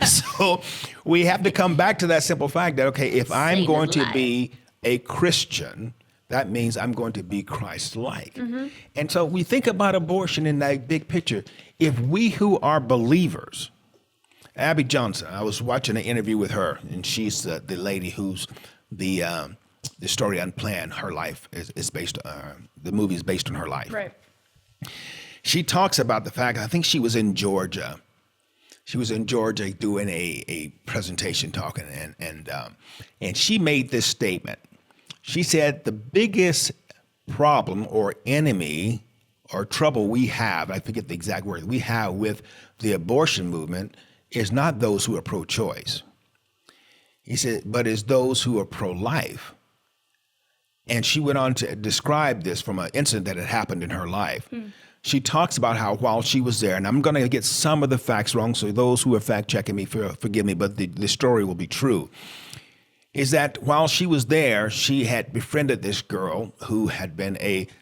Speaker 1: So we have to come back to that simple fact that, okay, if I'm
Speaker 2: Satan
Speaker 1: going
Speaker 2: is
Speaker 1: to
Speaker 2: lying.
Speaker 1: be a Christian, that means I'm going to be Christ-like. And so we think about abortion in that big picture. If we who are believers, Abby Johnson, I was watching an interview with her, and she's the lady who's the story Unplanned. Her life is based, the movie is based on her life.
Speaker 2: Right.
Speaker 1: She talks about the fact, I think she was in Georgia. She was in Georgia doing a presentation talking, and she made this statement. She said, the biggest problem or enemy or trouble we have, I forget the exact word, we have with the abortion movement is not those who are pro-choice. He said, but it's those who are pro-life. And she went on to describe this from an incident that had happened in her life. She talks about how while she was there, and I'm going to get some of the facts wrong, so those who are fact-checking me, forgive me, but the story will be true, is that while she was there, she had befriended this girl who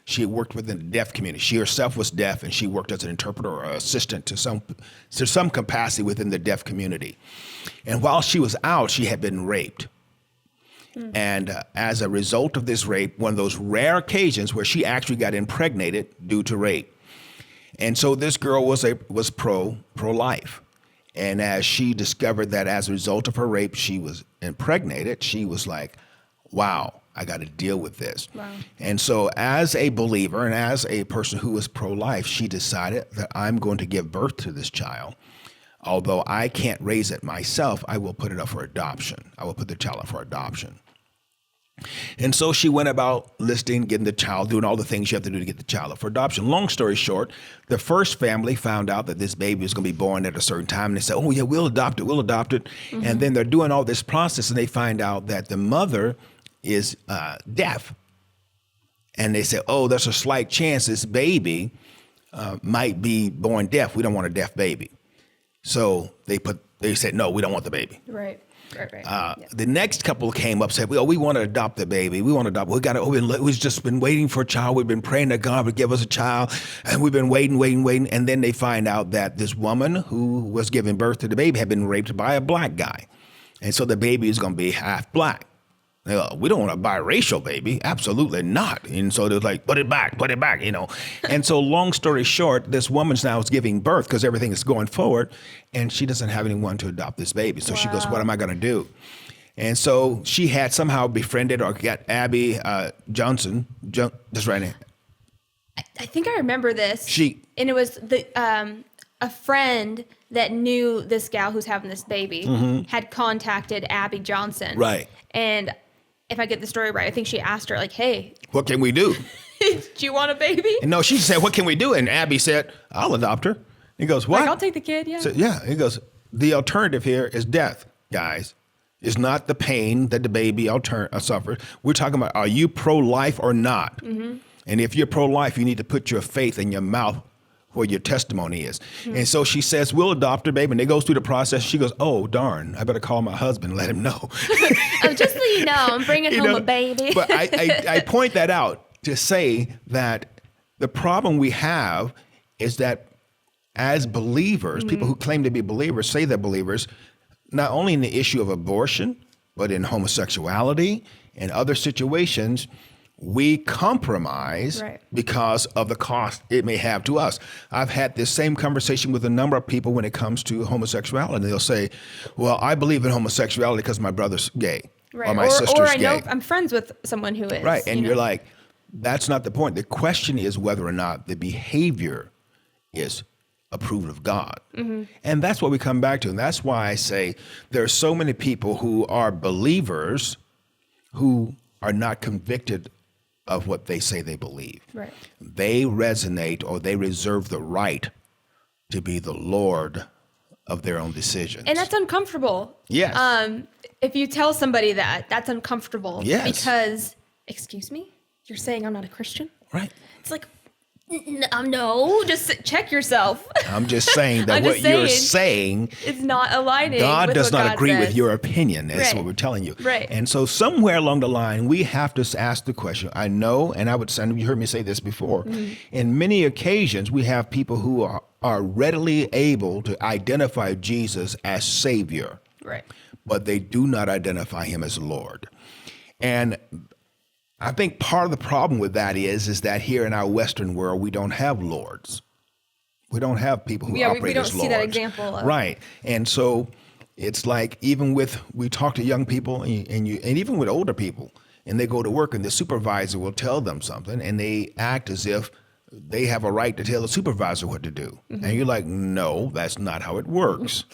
Speaker 1: she had worked within the deaf community. She herself was deaf, and she worked as an interpreter or assistant to some capacity within the deaf community. And while she was out, she had been raped. And as a result of this rape, one of those rare occasions where she actually got impregnated due to rape. And so this girl was pro-life. And as she discovered that as a result of her rape, she was impregnated, she was like, wow, I got to deal with this. Wow. And so as a believer and as a person who was pro-life, she decided that I'm going to give birth to this child. Although I can't raise it myself, I will put it up for adoption. I will put the child up for adoption. And so she went about listing, getting the child, doing all the things you have to do to get the child up for adoption. Long story short, the first family found out that this baby was going to be born at a certain time. And they said, oh, yeah, we'll adopt it. We'll adopt it. And then they're doing all this process, and they find out that the mother is deaf. And they said, oh, there's a slight chance this baby might be born deaf. We don't want a deaf baby. So they said, no, we don't want the baby.
Speaker 2: Right.
Speaker 1: The next couple came up and said, well, we want to adopt the baby. We want to adopt. We've just been waiting for a child. We've been praying that God would give us a child. And we've been waiting. And then they find out that this woman who was giving birth to the baby had been raped by a black guy. And so the baby is going to be half black. We don't want a biracial baby. Absolutely not. And so they're like, put it back, you know. And so long story short, this woman's now is giving birth because everything is going forward, and she doesn't have anyone to adopt this baby. So she goes, what am I going to do? And so she had somehow befriended or got Abby Johnson, that's right name.
Speaker 2: I think I remember this. And it was a friend that knew this gal who's having this baby had contacted Abby Johnson. Right. And if I get the story right, I think she asked her, like, hey,
Speaker 1: what can we do?
Speaker 2: Do you want a baby?
Speaker 1: And no, she said, what can we do? And Abby said, I'll adopt her. He goes, what?
Speaker 2: Like, I'll take the kid, yeah.
Speaker 1: So, yeah. He goes, the alternative here is death, guys. It's not the pain that the baby suffers. We're talking about, are you pro-life or not? And if you're pro-life, you need to put your faith in your mouth where your testimony is. And so she says, we'll adopt her, baby. And they goes through the process. She goes, oh, darn, I better call my husband and let him know.
Speaker 2: Just so you know, I'm bringing home a baby.
Speaker 1: But I point that out to say that the problem we have is that as believers, people who claim to be believers, say they're believers, not only in the issue of abortion, but in homosexuality and other situations, we compromise because of the cost it may have to us. I've had this same conversation with a number of people when it comes to homosexuality. They'll say, well, I believe in homosexuality because my brother's gay or my sister's gay.
Speaker 2: Or I'm friends with someone who is.
Speaker 1: Right, and you're like, that's not the point. The question is whether or not the behavior is approved of God. And that's what we come back to. And that's why I say there are so many people who are believers who are not convicted of what they say they believe.
Speaker 2: Right.
Speaker 1: They resonate, or they reserve the right to be the Lord of their own decisions.
Speaker 2: And that's uncomfortable.
Speaker 1: Yes.
Speaker 2: If you tell somebody that, that's uncomfortable.
Speaker 1: Yes.
Speaker 2: Because, excuse me, you're saying I'm not a Christian?
Speaker 1: Right.
Speaker 2: It's like, no, just check yourself.
Speaker 1: I'm just saying that what you're saying
Speaker 2: is not aligning.
Speaker 1: God
Speaker 2: with
Speaker 1: does
Speaker 2: what
Speaker 1: not
Speaker 2: God
Speaker 1: agree
Speaker 2: says.
Speaker 1: with your opinion. That's
Speaker 2: Right.
Speaker 1: what we're telling you.
Speaker 2: Right.
Speaker 1: And so somewhere along the line, we have to ask the question. I know, and you heard me say this before. In many occasions, we have people who are readily able to identify Jesus as Savior,
Speaker 2: Right.
Speaker 1: but they do not identify him as Lord. And I think part of the problem with that is that here in our Western world, we don't have lords. We don't have people who operate as lords.
Speaker 2: We don't see that example of.
Speaker 1: Right. And so it's like, even we talk to young people and even with older people, and they go to work and the supervisor will tell them something and they act as if they have a right to tell the supervisor what to do. And you're like, no, that's not how it works.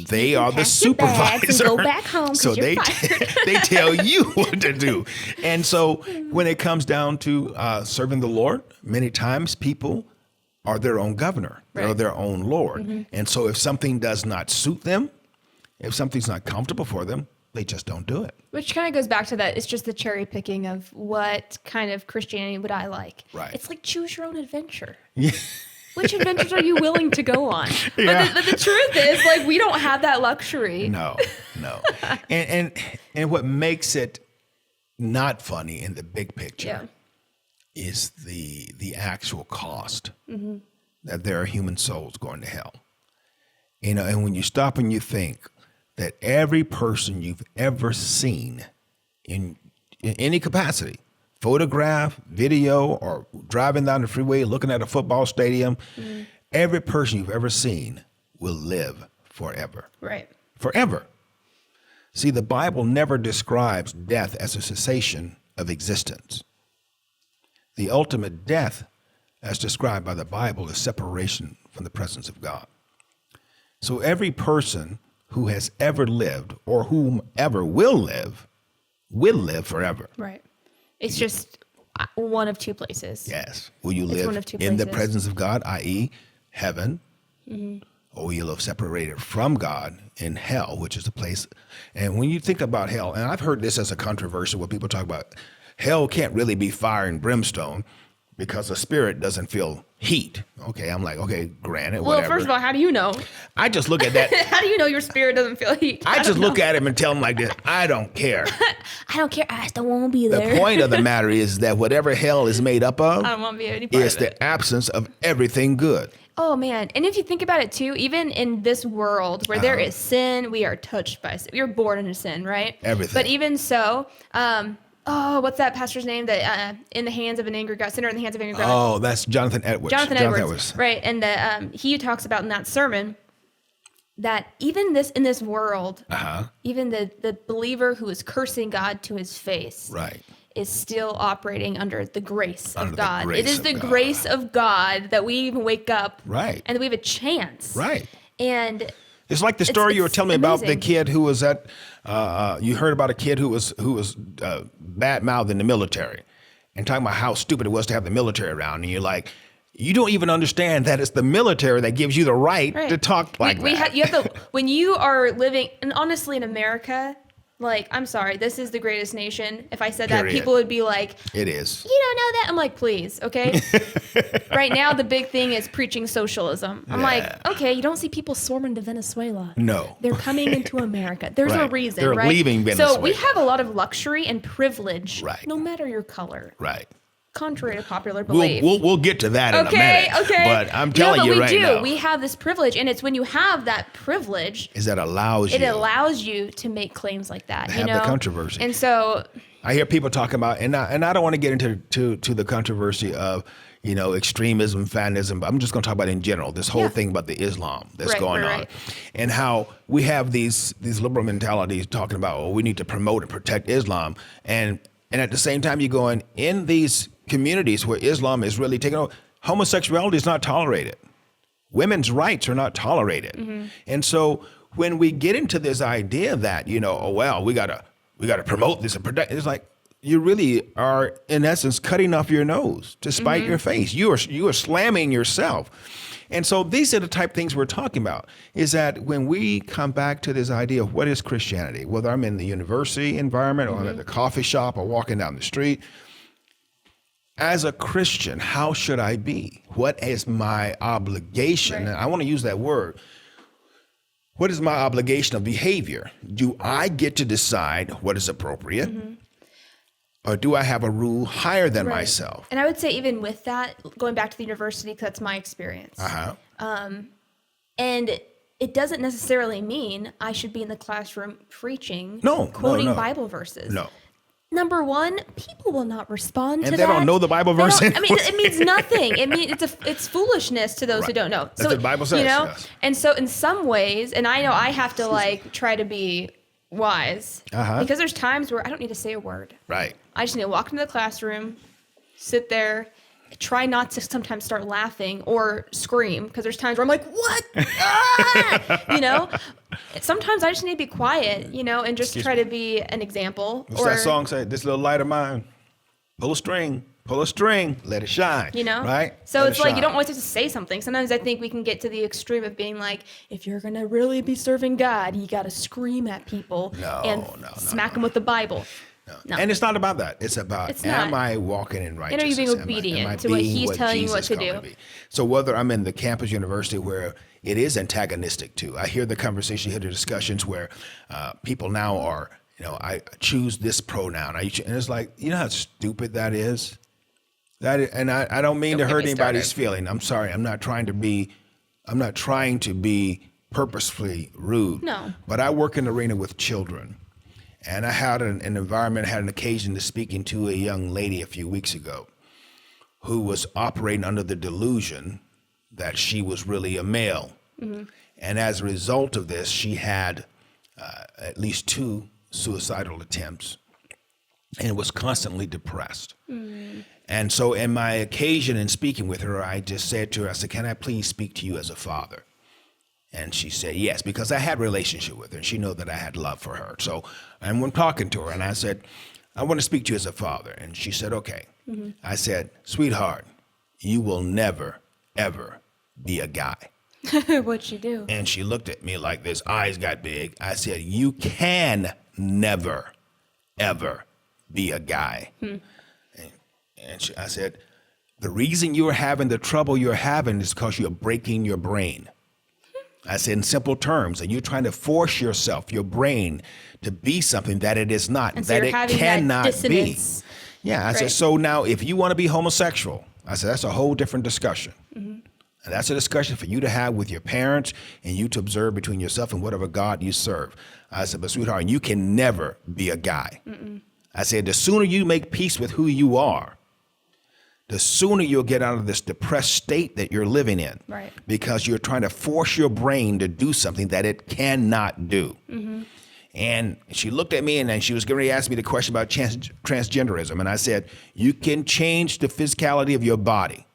Speaker 1: They are the supervisor.
Speaker 2: And go back home,
Speaker 1: so
Speaker 2: you're
Speaker 1: they tell you what to do. And so when it comes down to serving the Lord, many times people are their own governor. They're
Speaker 2: Right.
Speaker 1: their own Lord. And so if something does not suit them, if something's not comfortable for them, they just don't do it.
Speaker 2: Which kind of goes back to that. It's just the cherry picking of what kind of Christianity would I like.
Speaker 1: Right.
Speaker 2: It's like choose your own adventure.
Speaker 1: Yeah.
Speaker 2: Which adventures are you willing to go on?
Speaker 1: Yeah.
Speaker 2: But the truth is, like, we don't have that luxury.
Speaker 1: No. And what makes it not funny in the big picture is the actual cost that there are human souls going to hell. And when you stop and you think that every person you've ever seen in any capacity, photograph, video, or driving down the freeway, looking at a football stadium, every person you've ever seen will live forever.
Speaker 2: Right.
Speaker 1: Forever. See, the Bible never describes death as a cessation of existence. The ultimate death, as described by the Bible, is separation from the presence of God. So every person who has ever lived, or whomever will live forever.
Speaker 2: Right. It's just one of two places.
Speaker 1: Yes. Will you
Speaker 2: It's one
Speaker 1: live
Speaker 2: of two
Speaker 1: in the
Speaker 2: places.
Speaker 1: presence of God, i.e., heaven, or will you live separated from God in hell, which is the place? And when you think about hell, and I've heard this as a controversial, where people talk about hell can't really be fire and brimstone because the spirit doesn't feel heat. Okay, I'm like, okay, granted,
Speaker 2: Well,
Speaker 1: whatever.
Speaker 2: first of all, how do you know?
Speaker 1: I just look at that.
Speaker 2: How do you know your spirit doesn't feel heat?
Speaker 1: I just
Speaker 2: don't know.
Speaker 1: look at him and tell him like this, I don't care.
Speaker 2: I don't care. I just don't want to be there.
Speaker 1: The point of the matter is that whatever hell is made up of
Speaker 2: I don't want to be any part
Speaker 1: is
Speaker 2: of it.
Speaker 1: the absence of everything good.
Speaker 2: Oh, man. And if you think about it, too, even in this world where there is sin, we are touched by sin. We are born into sin, right?
Speaker 1: Everything.
Speaker 2: But even so, what's that pastor's name? That in the hands of an angry God, sinner in the hands of an angry God.
Speaker 1: Oh, that's Jonathan Edwards.
Speaker 2: Jonathan Edwards. Right. And he talks about in that sermon that even in this world, even the believer who is cursing God to his face
Speaker 1: Right.
Speaker 2: is still operating under the grace
Speaker 1: Under
Speaker 2: of
Speaker 1: the
Speaker 2: God.
Speaker 1: grace
Speaker 2: It is
Speaker 1: of
Speaker 2: the
Speaker 1: God.
Speaker 2: grace of God that we even wake up.
Speaker 1: Right.
Speaker 2: And that we have a chance.
Speaker 1: Right.
Speaker 2: And
Speaker 1: It's like the story you were
Speaker 2: it's
Speaker 1: telling me about the
Speaker 2: amazing.
Speaker 1: kid who was at. You heard about a kid who was bad-mouthed in the military, and talking about how stupid it was to have the military around, and you're like, you don't even understand that it's the military that gives you the right to talk like that.
Speaker 2: You have to, when you are living, and honestly in America, like, I'm sorry, this is the greatest nation. If I said that,
Speaker 1: Period.
Speaker 2: people would be like,
Speaker 1: It is.
Speaker 2: you don't know that? I'm like, please, okay? Right now, the big thing is preaching socialism. I'm like, okay, you don't see people swarming to Venezuela.
Speaker 1: No.
Speaker 2: They're coming into America. There's a
Speaker 1: Right.
Speaker 2: reason,
Speaker 1: They're
Speaker 2: right?
Speaker 1: leaving Venezuela.
Speaker 2: So we have a lot of luxury and privilege,
Speaker 1: Right.
Speaker 2: no matter your color,
Speaker 1: Right.
Speaker 2: contrary to popular belief.
Speaker 1: We'll get to that in a minute.
Speaker 2: Okay.
Speaker 1: But I'm telling
Speaker 2: but
Speaker 1: you
Speaker 2: we
Speaker 1: right
Speaker 2: do.
Speaker 1: now,
Speaker 2: We have this privilege, and it's when you have that privilege,
Speaker 1: is that allows
Speaker 2: it
Speaker 1: you.
Speaker 2: allows you to make claims like that.
Speaker 1: Have the controversy.
Speaker 2: And so,
Speaker 1: I hear people talking about, and I don't want to get into to the controversy of, extremism, fanatism, but I'm just going to talk about in general, this whole thing about the Islam that's
Speaker 2: Right,
Speaker 1: going on,
Speaker 2: right.
Speaker 1: and how we have these liberal mentalities talking about, we need to promote and protect Islam, and at the same time you're going, in these communities where Islam is really taking over, homosexuality is not tolerated. Women's rights are not tolerated. And so when we get into this idea that, oh, well, we gotta promote this and protect, it's like, you really are, in essence, cutting off your nose to spite your face. You are slamming yourself. And so these are the type of things we're talking about, is that when we come back to this idea of what is Christianity, whether I'm in the university environment or I'm at the coffee shop or walking down the street, as a Christian, how should I be? What is my obligation?
Speaker 2: Right.
Speaker 1: And I want to use that word. What is my obligation of behavior? Do I get to decide what is appropriate? Or do I have a rule higher than
Speaker 2: Right.
Speaker 1: myself?
Speaker 2: And I would say even with that, going back to the university, because that's my experience. And it doesn't necessarily mean I should be in the classroom preaching, quoting Bible verses.
Speaker 1: No.
Speaker 2: Number one, people will not respond to that.
Speaker 1: And they don't know the Bible verse.
Speaker 2: I mean, it means nothing. It means it's foolishness to those who don't know.
Speaker 1: That's what the Bible says. Yes.
Speaker 2: And so in some ways, and I know I have to try to be wise because there's times where I don't need to say a word.
Speaker 1: Right.
Speaker 2: I just need to walk into the classroom, sit there, try not to sometimes start laughing or scream because there's times where I'm like, what? Sometimes I just need to be quiet, and just try to be an example.
Speaker 1: What's that song say? This little light of mine, pull a string, let it shine. Right?
Speaker 2: So
Speaker 1: let
Speaker 2: it's like you don't always have to say something. Sometimes I think we can get to the extreme of being like, if you're going to really be serving God, you got to scream at people and smack them with the Bible.
Speaker 1: No. And it's not about that. It's about, am I walking in righteousness?
Speaker 2: And are you being obedient to what he's telling you what to do?
Speaker 1: So whether I'm in the campus university where it is antagonistic to, I hear the conversation, hear the discussions where people now are, I choose this pronoun. And it's like, you know how stupid that is? And I don't mean to hurt anybody's feeling. I'm sorry. I'm not trying to be purposefully rude.
Speaker 2: No.
Speaker 1: But I work in the arena with children. And I had an occasion to speaking to a young lady a few weeks ago who was operating under the delusion that she was really a male. And as a result of this, she had at least 2 suicidal attempts and was constantly depressed. And so in my occasion in speaking with her, I just said to her, I said, can I please speak to you as a father? And she said, yes, because I had a relationship with her. And she knew that I had love for her. So I'm talking to her, and I said, I want to speak to you as a father. And she said, okay. I said, sweetheart, you will never, ever be a guy.
Speaker 2: What'd she do?
Speaker 1: And she looked at me like this, eyes got big. I said, you can never, ever be a guy. I said, the reason you're having the trouble you're having is because you're breaking your brain. I said in simple terms, and you're trying to force yourself, your brain, to be something that it is not,
Speaker 2: and so
Speaker 1: that it cannot be. Yeah, I said, so now if you want to be homosexual, I said, that's a whole different discussion. And that's a discussion for you to have with your parents and you to observe between yourself and whatever God you serve. I said, but sweetheart, you can never be a guy. I said, the sooner you make peace with who you are, the sooner you'll get out of this depressed state that you're living in.
Speaker 2: Right.
Speaker 1: Because you're trying to force your brain to do something that it cannot do. And she looked at me and then she was going to ask me the question about transgenderism. And I said, you can change the physicality of your body.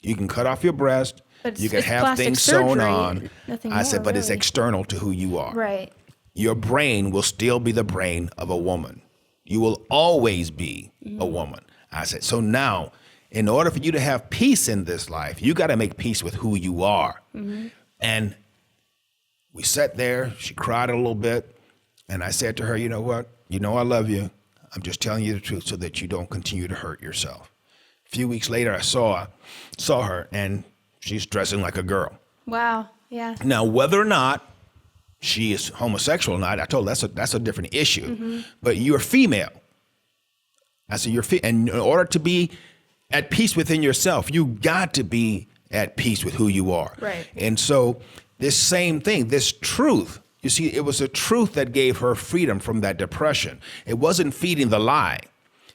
Speaker 1: You can cut off your breast. You can have things sewn on. I said, but it's external to who you are.
Speaker 2: Right.
Speaker 1: Your brain will still be the brain of a woman. You will always be a woman. I said, so now, in order for you to have peace in this life, you got to make peace with who you are. And we sat there. She cried a little bit. And I said to her, you know what? You know I love you. I'm just telling you the truth so that you don't continue to hurt yourself. A few weeks later, I saw her, and she's dressing like a girl.
Speaker 2: Wow. Yeah.
Speaker 1: Now, whether or not she is homosexual or not, I told her that's a different issue. But you're female. I said, and in order to be at peace within yourself, you got to be at peace with who you are.
Speaker 2: Right.
Speaker 1: And so this same thing, this truth, you see, it was a truth that gave her freedom from that depression. It wasn't feeding the lie.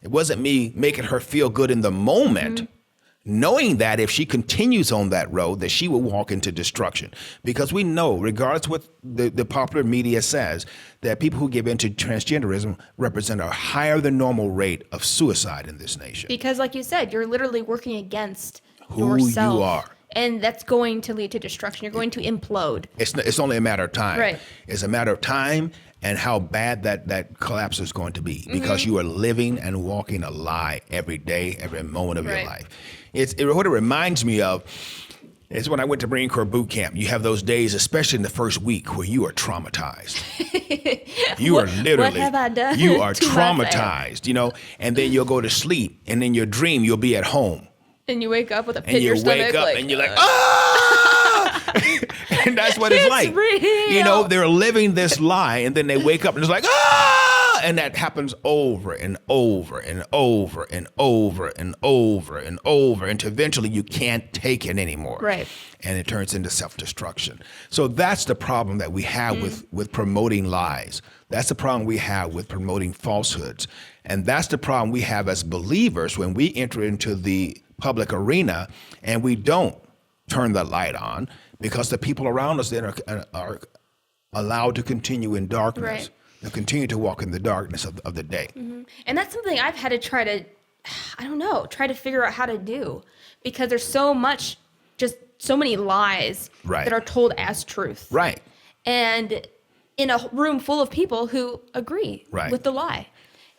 Speaker 1: It wasn't me making her feel good in the moment, knowing that if she continues on that road, that she will walk into destruction. Because we know, regardless of what the popular media says, that people who give into transgenderism represent a higher than normal rate of suicide in this nation.
Speaker 2: Because like you said, you're literally working against
Speaker 1: who
Speaker 2: yourself.
Speaker 1: you are.
Speaker 2: And that's going to lead to destruction. You're going to implode.
Speaker 1: It's only a matter of time.
Speaker 2: Right.
Speaker 1: It's a matter of time and how bad that collapse is going to be, because you are living and walking a lie every day, every moment of your life. What it reminds me of is when I went to Marine Corps boot camp. You have those days, especially in the first week, where you are traumatized. You are literally,
Speaker 2: what have I done
Speaker 1: you are
Speaker 2: to my family?
Speaker 1: traumatized, you know, and then you'll go to sleep, and in your dream, you'll be at home.
Speaker 2: And you wake up with a pit
Speaker 1: And
Speaker 2: in
Speaker 1: you
Speaker 2: your stomach.
Speaker 1: wake up and you're like, ah! And that's what it's like.
Speaker 2: Real.
Speaker 1: You know, they're living this lie, and then they wake up and it's like, ah! And that happens over and over and over and over and over and over until eventually you can't take it anymore.
Speaker 2: Right.
Speaker 1: And it turns into self-destruction. So that's the problem that we have with promoting lies. That's the problem we have with promoting falsehoods. And that's the problem we have as believers when we enter into the public arena and we don't turn the light on, because the people around us then are allowed to continue in darkness.
Speaker 2: Right.
Speaker 1: They'll continue to walk in the darkness of the day.
Speaker 2: And that's something I've had to try to figure out how to do, because there's so many lies
Speaker 1: Right.
Speaker 2: that are told as truth.
Speaker 1: Right.
Speaker 2: And in a room full of people who agree
Speaker 1: Right.
Speaker 2: with the lie.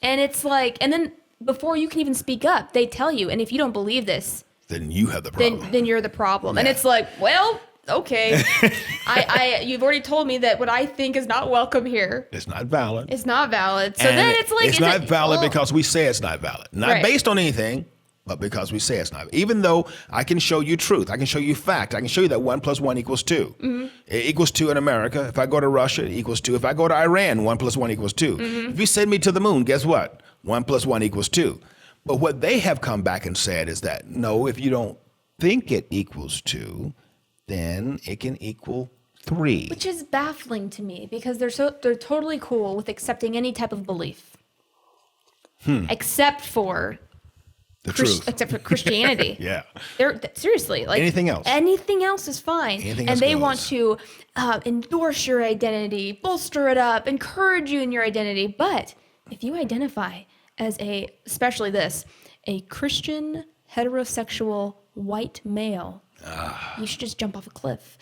Speaker 2: And it's like, and then before you can even speak up, they tell you, and if you don't believe this,
Speaker 1: Then you have the problem.
Speaker 2: then you're the problem. And
Speaker 1: Yeah.
Speaker 2: it's like, well, okay. You've already told me that what I think is not welcome here
Speaker 1: It's not valid.
Speaker 2: is not valid. So
Speaker 1: And
Speaker 2: then it's like,
Speaker 1: it's not valid because we say it's not valid. Not
Speaker 2: Right.
Speaker 1: based on anything, but because we say it's not. Even though I can show you truth, I can show you fact, I can show you that 1 + 1 = 2. It equals 2 in America. If I go to Russia, it equals 2. If I go to Iran, 1 + 1 = 2. If you send me to the moon, guess what? 1 + 1 = 2. But what they have come back and said is that, no, if you don't think it equals 2, then it can equal 3.
Speaker 2: which is baffling to me, because they're totally cool with accepting any type of belief. Except for
Speaker 1: The truth.
Speaker 2: except for Christianity.
Speaker 1: Yeah.
Speaker 2: They're seriously, like
Speaker 1: Anything else.
Speaker 2: Anything else is fine.
Speaker 1: Anything
Speaker 2: and
Speaker 1: else
Speaker 2: they
Speaker 1: goes.
Speaker 2: want to endorse your identity, bolster it up, encourage you in your identity. But if you identify as especially a Christian heterosexual white male, you should just jump off a cliff.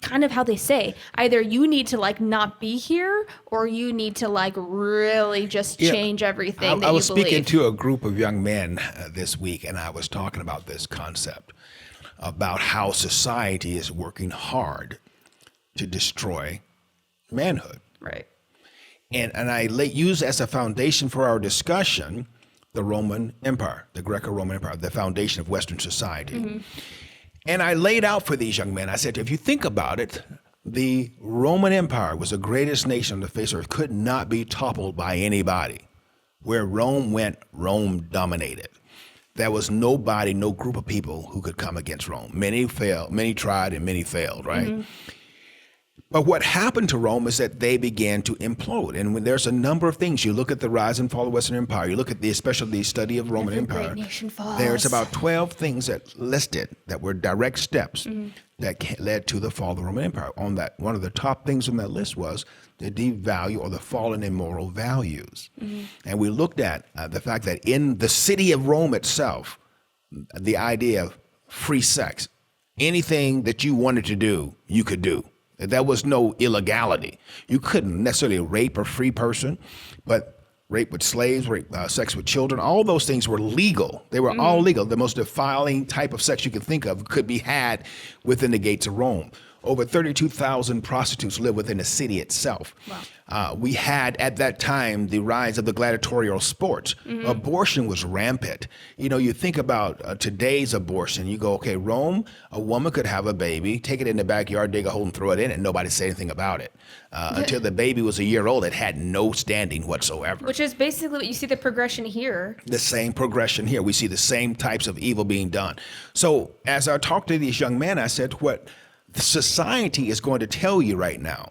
Speaker 2: Kind of how they say, either you need to like not be here, or you need to like really just change everything that
Speaker 1: I was
Speaker 2: you believe.
Speaker 1: speaking to a group of young men this week, and I was talking about this concept about how society is working hard to destroy manhood.
Speaker 2: Right.
Speaker 1: And I use as a foundation for our discussion the Roman Empire, the Greco-Roman Empire, the foundation of Western society. And I laid out for these young men, I said, if you think about it, the Roman Empire was the greatest nation on the face of the earth, could not be toppled by anybody. Where Rome went, Rome dominated. There was nobody, no group of people who could come against Rome. Many failed, many tried, and many failed, right? But what happened to Rome is that they began to implode. And when there's a number of things, you look at the rise and fall of Western Empire, you look at especially the study of Roman
Speaker 2: Every
Speaker 1: Empire,
Speaker 2: great nation falls.
Speaker 1: there's about 12 things that listed that were direct steps that led to the fall of the Roman Empire. On that, one of the top things on that list was the devalue or the fallen in moral values. And we looked at the fact that in the city of Rome itself, the idea of free sex, anything that you wanted to do, you could do. There was no illegality. You couldn't necessarily rape a free person, but rape with slaves, sex with children, all those things were legal. They were all legal. The most defiling type of sex you could think of could be had within the gates of Rome. Over 32,000 prostitutes live within the city itself. Wow. We had at that time the rise of the gladiatorial sports. Abortion was rampant. You know, you think about today's abortion, you go, okay, Rome, a woman could have a baby, take it in the backyard, dig a hole and throw it in, and nobody say anything about it. Until the baby was a year old, it had no standing whatsoever.
Speaker 2: Which is basically what you see the progression here.
Speaker 1: The same progression here. We see the same types of evil being done. So as I talked to these young men, I said, what society is going to tell you right now,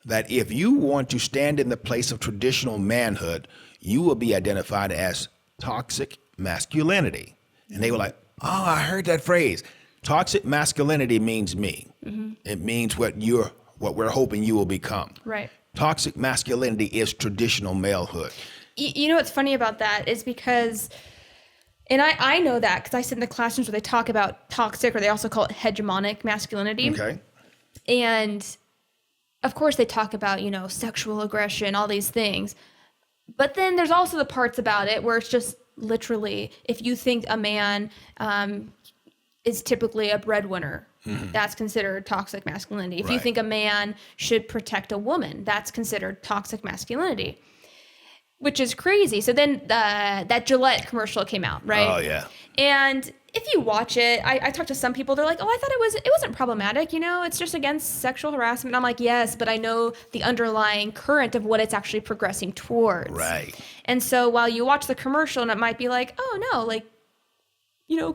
Speaker 1: that if you want to stand in the place of traditional manhood, you will be identified as toxic masculinity. And they were like, oh, I heard that phrase. Toxic masculinity means me. It means what we're hoping you will become.
Speaker 2: Right.
Speaker 1: Toxic masculinity is traditional malehood.
Speaker 2: You know what's funny about that is because And I know that because I sit in the classrooms where they talk about toxic, or they also call it hegemonic masculinity.
Speaker 1: Okay.
Speaker 2: And of course they talk about, sexual aggression, all these things. But then there's also the parts about it where it's just literally, if you think a man is typically a breadwinner, that's considered toxic masculinity. If you think a man should protect a woman, that's considered toxic masculinity, which is crazy. So then that Gillette commercial came out, right?
Speaker 1: Oh, yeah.
Speaker 2: And if you watch it, I talked to some people, they're like, oh, I thought it wasn't problematic, it's just against sexual harassment. And I'm like, yes, but I know the underlying current of what it's actually progressing towards.
Speaker 1: Right.
Speaker 2: And so while you watch the commercial and it might be like, oh no, like,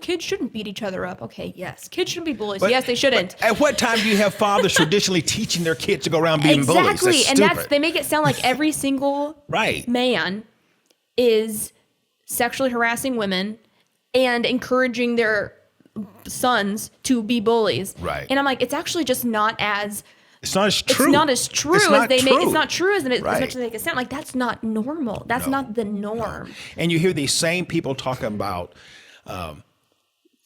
Speaker 2: kids shouldn't beat each other up. Okay, yes. Kids shouldn't be bullies. Yes, they shouldn't.
Speaker 1: At what time do you have fathers traditionally teaching their kids to go around being bullies?
Speaker 2: Exactly. And they make it sound like every single man is sexually harassing women and encouraging their sons to be bullies.
Speaker 1: Right.
Speaker 2: And I'm like, it's actually just not as...
Speaker 1: It's not as true.
Speaker 2: It's not as true as they make. It's not true as much
Speaker 1: Right.
Speaker 2: as they make it sound. Like, that's not normal. That's not the norm.
Speaker 1: No. And you hear these same people talking about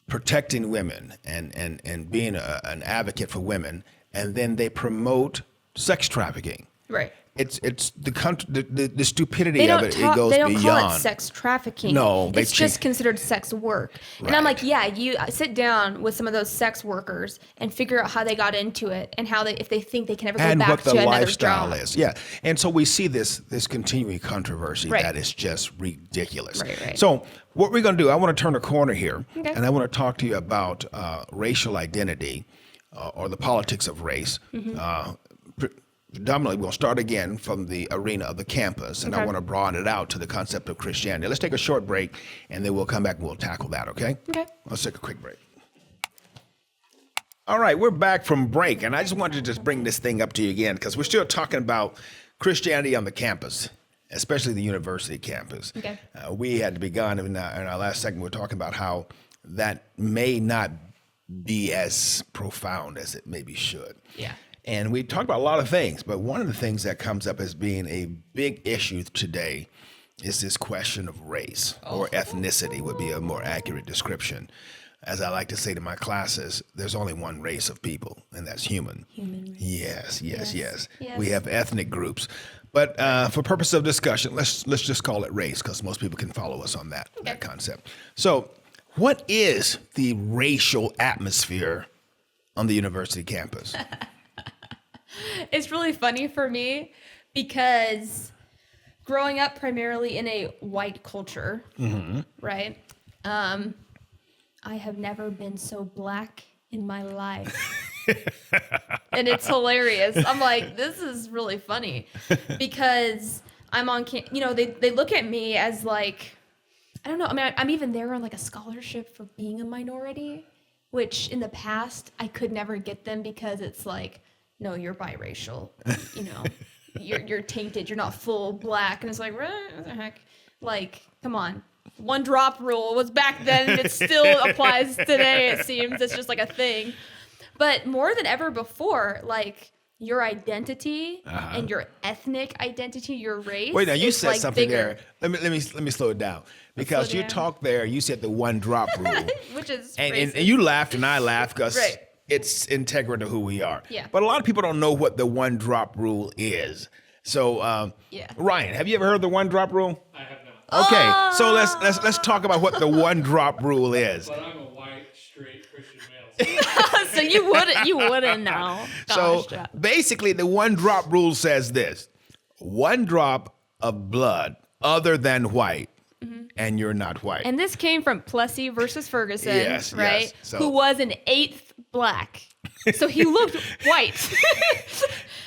Speaker 1: protecting women and being an advocate for women, and then they promote sex trafficking.
Speaker 2: Right.
Speaker 1: It's the stupidity of it. It goes
Speaker 2: they don't
Speaker 1: beyond.
Speaker 2: call it sex trafficking.
Speaker 1: No,
Speaker 2: it's just considered sex work. And I'm like, yeah, you sit down with some of those sex workers and figure out how they got into it and how if they think they can ever go back to another job.
Speaker 1: And what the lifestyle is. Yeah. And so we see this continuing controversy that is just ridiculous.
Speaker 2: Right.
Speaker 1: So what we're going to do, I want to turn a corner here, and I want to talk to you about racial identity or the politics of race. Predominantly, we'll start again from the arena of the campus, and I want to broaden it out to the concept of Christianity. Let's take a short break, and then we'll come back and we'll tackle that, okay?
Speaker 2: Okay.
Speaker 1: Let's take a quick break. All right, we're back from break, and I just wanted to just bring this thing up to you again because we're still talking about Christianity on the campus, especially the university campus.
Speaker 2: Okay.
Speaker 1: We had begun in our last segment, we were talking about how that may not be as profound as it maybe should.
Speaker 2: Yeah.
Speaker 1: And we talked about a lot of things, but one of the things that comes up as being a big issue today is this question of race, or ethnicity would be a more accurate description. As I like to say to my classes, there's only one race of people, and that's human.
Speaker 2: Human.
Speaker 1: Yes. We have ethnic groups. But for purpose of discussion, let's just call it race, because most people can follow us on that concept. So what is the racial atmosphere on the university campus?
Speaker 2: It's really funny for me because growing up primarily in a white culture, right? I have never been so black in my life. And it's hilarious. I'm like, this is really funny because I'm on, they look at me as like, I don't know. I mean, I'm even there on like a scholarship for being a minority, which in the past I could never get them because it's like, no, you're biracial, you're tainted, you're not full black. And it's like, what the heck? Like, come on. One drop rule was back then, and it still applies today, it seems. It's just like a thing. But more than ever before, like, your identity and your ethnic identity, your race.
Speaker 1: Wait, now you said
Speaker 2: like
Speaker 1: something
Speaker 2: bigger.
Speaker 1: there. Let me slow it down. Because you talked there, you said the one drop rule.
Speaker 2: Which is
Speaker 1: and you laughed and I laughed because
Speaker 2: right.
Speaker 1: It's integral to who we are.
Speaker 2: Yeah.
Speaker 1: But a lot of people don't know what the one drop rule is. So Ryan, have you ever heard the one drop rule?
Speaker 3: I have not.
Speaker 1: Okay, so let's talk about what the one drop rule is.
Speaker 3: But I'm a white, straight Christian male.
Speaker 2: So you wouldn't know.
Speaker 1: So
Speaker 2: Gosh,
Speaker 1: basically, the one drop rule says this: one drop of blood other than white, and you're not white.
Speaker 2: and this came from Plessy versus Ferguson,
Speaker 1: Yes,
Speaker 2: right?
Speaker 1: yes. So-
Speaker 2: Who was an eighth black. So he looked white.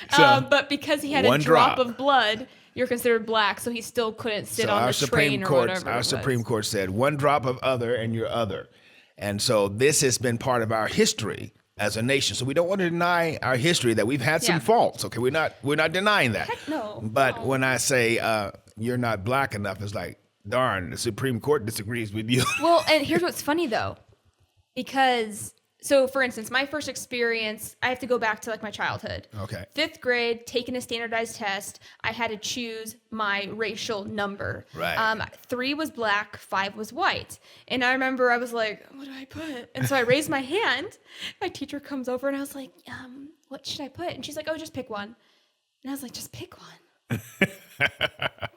Speaker 2: But because he had a
Speaker 1: one
Speaker 2: drop
Speaker 1: drop.
Speaker 2: of blood, you're considered black, so he still couldn't sit
Speaker 1: So
Speaker 2: on
Speaker 1: our
Speaker 2: the
Speaker 1: Supreme
Speaker 2: train or
Speaker 1: Court,
Speaker 2: whatever.
Speaker 1: our
Speaker 2: it was.
Speaker 1: Supreme Court said one drop of other and you're other, and so this has been part of our history as a nation. So we don't want to deny our history that we've had some
Speaker 2: Yeah.
Speaker 1: faults. Okay, we're not denying that.
Speaker 2: Heck no.
Speaker 1: But
Speaker 2: No.
Speaker 1: when I say you're not black enough, it's like, darn, the Supreme Court disagrees with you.
Speaker 2: Well, and here's what's funny though, because so for instance, my first experience, I have to go back to like my childhood.
Speaker 1: Okay.
Speaker 2: 5th grade, taking a standardized test, I had to choose my racial number.
Speaker 1: Right.
Speaker 2: 3 was black, 5 was white. And I remember I was like, what do I put? And so I raised my hand. My teacher comes over and I was like, what should I put? And she's like, oh, just pick one. And I was like, just pick one.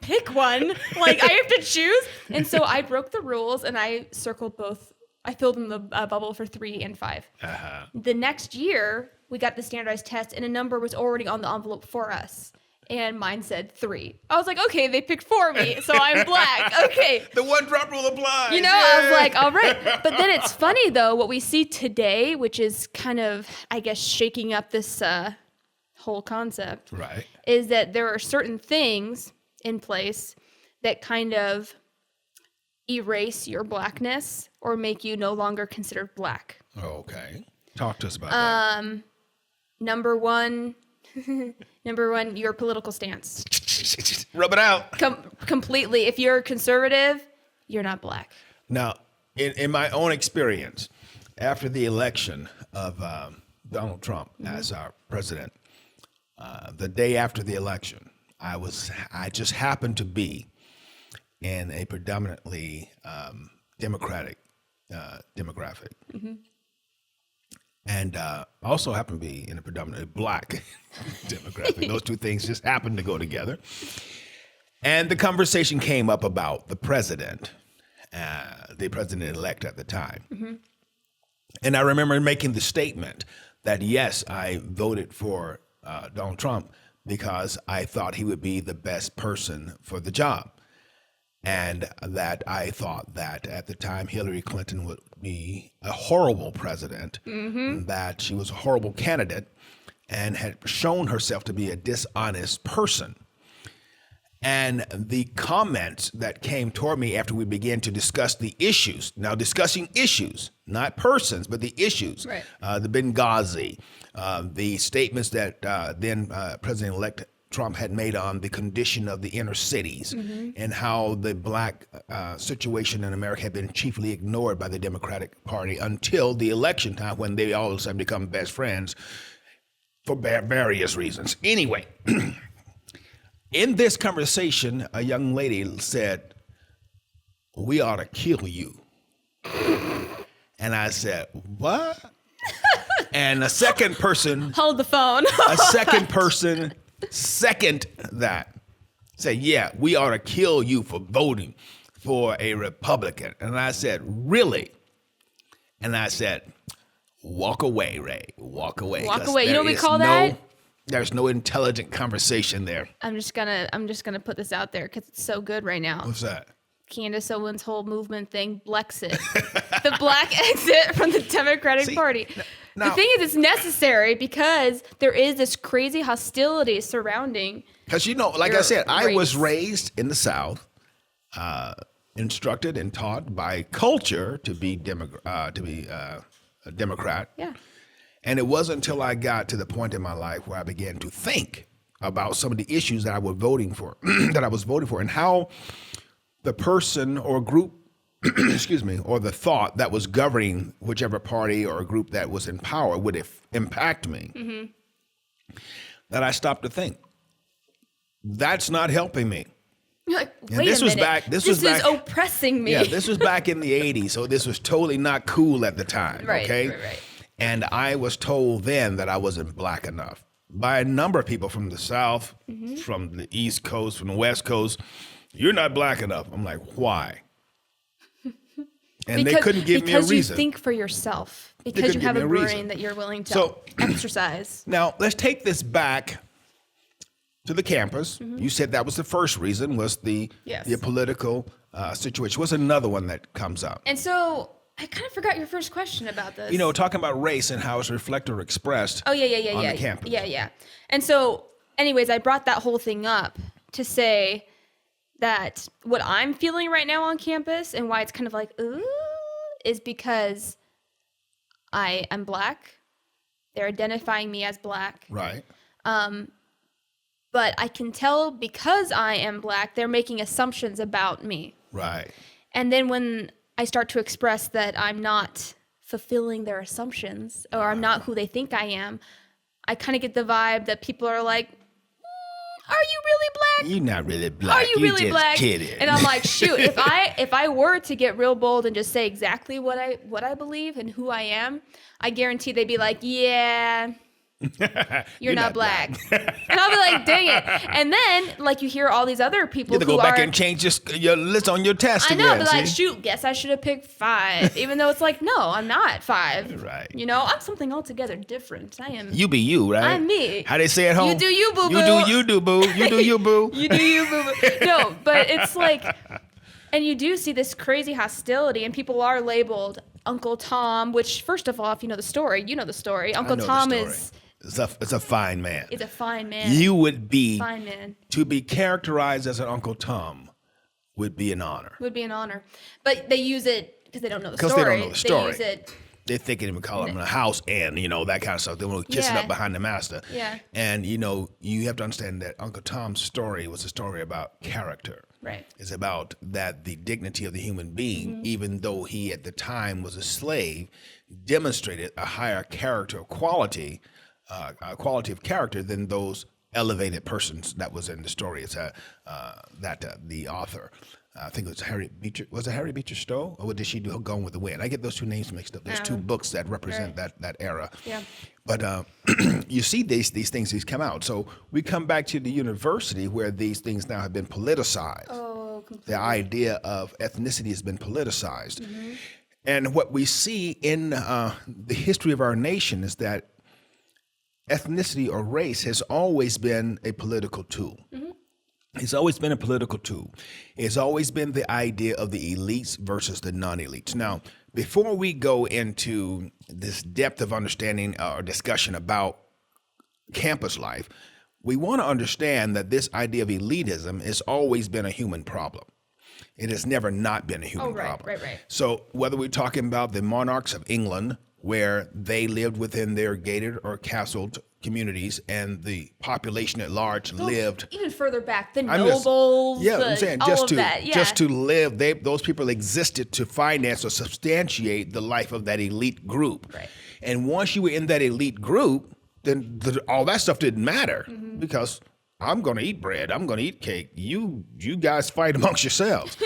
Speaker 2: Pick one. Like, I have to choose. And so I broke the rules and I circled both. I filled in the bubble for 3 and 5.
Speaker 1: Uh-huh.
Speaker 2: The next year, we got the standardized test, and a number was already on the envelope for us. And mine said 3. I was like, okay, they picked for me, so I'm black. Okay.
Speaker 1: The one drop rule applies.
Speaker 2: You know, I was like, all right. But then it's funny, though, what we see today, which is kind of, I guess, shaking up this whole concept,
Speaker 1: right,
Speaker 2: is that there are certain things in place that kind of erase your blackness or make you no longer considered black.
Speaker 1: Okay. Talk to us about that.
Speaker 2: Number one, your political stance.
Speaker 1: Rub it out.
Speaker 2: Completely. If you're conservative, you're not black.
Speaker 1: Now, in my own experience, after the election of Donald Trump as our president, the day after the election, I just happened to be in a predominantly Democratic demographic. And also happened to be in a predominantly black demographic. Those two things just happened to go together. And the conversation came up about the president-elect at the time. And I remember making the statement that, yes, I voted for Donald Trump because I thought he would be the best person for the job. And that I thought that at the time Hillary Clinton would be a horrible president, that she was a horrible candidate and had shown herself to be a dishonest person. And the comments that came toward me after we began to discuss the issues, now discussing issues, not persons, but the issues,
Speaker 2: right.
Speaker 1: The Benghazi, the statements that then President-elect Trump had made on the condition of the inner cities and how the black situation in America had been chiefly ignored by the Democratic Party until the election time when they all of a sudden become best friends for various reasons. Anyway, in this conversation, a young lady said, "We ought to kill you." And I said, "What?" And a second person,
Speaker 2: Hold the phone.
Speaker 1: a second person second that, say, "Yeah, we ought to kill you for voting for a Republican." And I said, "Really?" And I said, "Walk away, Ray. Walk away.
Speaker 2: Walk
Speaker 1: 'cause
Speaker 2: away. You know
Speaker 1: there
Speaker 2: what we
Speaker 1: is
Speaker 2: call that?
Speaker 1: There's no intelligent conversation there."
Speaker 2: I'm just gonna put this out there because it's so good right now.
Speaker 1: What's that?
Speaker 2: Candis Owens' whole movement thing, Blexit, the black exit from the Democratic Party.
Speaker 1: now-
Speaker 2: The thing is, it's necessary because there is this crazy hostility surrounding.
Speaker 1: Because, you know, like I
Speaker 2: your
Speaker 1: said, I was
Speaker 2: race.
Speaker 1: raised in the South, instructed and taught by culture to be a Democrat.
Speaker 2: Yeah.
Speaker 1: And it wasn't until I got to the point in my life where I began to think about some of the issues that I was voting for, and how the person or group, excuse me, or the thought that was governing whichever party or group that was in power would impact me. That I stopped to think, that's not helping me.
Speaker 2: You're like,
Speaker 1: And
Speaker 2: wait
Speaker 1: this
Speaker 2: a
Speaker 1: was
Speaker 2: minute.
Speaker 1: back- this
Speaker 2: This
Speaker 1: was
Speaker 2: is
Speaker 1: back-
Speaker 2: oppressing me.
Speaker 1: Yeah, this was back in the 80s, so this was totally not cool at the time,
Speaker 2: Right,
Speaker 1: okay?
Speaker 2: right.
Speaker 1: And I was told then that I wasn't black enough by a number of people from the South, from the East Coast, from the West Coast. "You're not black enough." I'm like, "Why?" And they couldn't give me a reason.
Speaker 2: Because you think for yourself. Because you
Speaker 1: couldn't
Speaker 2: have
Speaker 1: give
Speaker 2: a
Speaker 1: me a
Speaker 2: brain
Speaker 1: reason.
Speaker 2: that you're willing to
Speaker 1: So-
Speaker 2: exercise.
Speaker 1: Now, let's take this back to the campus. You said that was the first reason, was the
Speaker 2: Yes.
Speaker 1: political situation. What's another one that comes up?
Speaker 2: And so I kind of forgot your first question about this.
Speaker 1: You know, talking about race and how it's reflected or expressed
Speaker 2: Oh, yeah.
Speaker 1: on the campus.
Speaker 2: Yeah. And so, anyways, I brought that whole thing up to say that what I'm feeling right now on campus and why it's kind of like, ooh, is because I am black. They're identifying me as black.
Speaker 1: Right.
Speaker 2: But I can tell because I am black, they're making assumptions about me.
Speaker 1: Right.
Speaker 2: And then when I start to express that I'm not fulfilling their assumptions or I'm not who they think I am, I kind of get the vibe that people are like, are you really black?
Speaker 1: You're not really black.
Speaker 2: Are you really
Speaker 1: just
Speaker 2: black?
Speaker 1: kidding.
Speaker 2: And I'm like, shoot, if I were to get real bold and just say exactly what I believe and who I am, I guarantee they'd be like, yeah, you're not black. And I'll be like, dang it. And then like you hear all these other people
Speaker 1: You have to
Speaker 2: who
Speaker 1: go back
Speaker 2: are,
Speaker 1: and change your list on your test
Speaker 2: I know,
Speaker 1: again.
Speaker 2: but like,
Speaker 1: see?
Speaker 2: shoot, guess I should have picked 5, even though it's like, no, I'm not 5.
Speaker 1: Right.
Speaker 2: You know, I'm something altogether different. I am.
Speaker 1: You be you, right?
Speaker 2: I'm me.
Speaker 1: How they say at home?
Speaker 2: You do you, boo boo.
Speaker 1: You do boo. You do you, boo.
Speaker 2: You do you, boo boo. No, but it's like, and you do see this crazy hostility, and people are labeled Uncle Tom, which, first of all, if you know the story, you know the story. Uncle
Speaker 1: know the
Speaker 2: Tom
Speaker 1: story.
Speaker 2: is
Speaker 1: It's a fine man.
Speaker 2: a fine man.
Speaker 1: You would be
Speaker 2: Fine man.
Speaker 1: to be characterized as an Uncle Tom would be an honor.
Speaker 2: Would be an honor. But they use it because they don't know the story.
Speaker 1: Because they don't know the story.
Speaker 2: They use it.
Speaker 1: They think it even call him a house and, that kind of stuff. They want to kiss it
Speaker 2: Yeah.
Speaker 1: up behind the master.
Speaker 2: Yeah.
Speaker 1: And, you have to understand that Uncle Tom's story was a story about character.
Speaker 2: Right.
Speaker 1: It's about that the dignity of the human being, even though he at the time was a slave, demonstrated a higher character quality, quality of character than those elevated persons that was in the story. It's the author. I think it was Harry Beecher. Was it Harry Beecher Stowe, or what did she do? Gone with the Wind. I get those two names mixed up. There's two books that represent that era.
Speaker 2: Yeah.
Speaker 1: But you see these things come out. So we come back to the university where these things now have been politicized.
Speaker 2: Oh, completely.
Speaker 1: The idea of ethnicity has been politicized. And what we see in the history of our nation is that ethnicity or race has always been a political tool. It's always been a political tool. It's always been the idea of the elites versus the non-elites. Now, before we go into this depth of understanding or discussion about campus life, we want to understand that this idea of elitism has always been a human problem. It has never not been a human problem.
Speaker 2: Right.
Speaker 1: So whether we're talking about the monarchs of England, where they lived within their gated or castled communities, and the population at large lived
Speaker 2: Even further back, the
Speaker 1: I'm just-
Speaker 2: nobles.
Speaker 1: I'm saying
Speaker 2: all
Speaker 1: just
Speaker 2: of
Speaker 1: to
Speaker 2: that. Yeah.
Speaker 1: just to live. Those people existed to finance or substantiate the life of that elite group.
Speaker 2: Right.
Speaker 1: And once you were in that elite group, then all that stuff didn't matter because I'm going to eat bread. I'm going to eat cake. You guys fight amongst yourselves.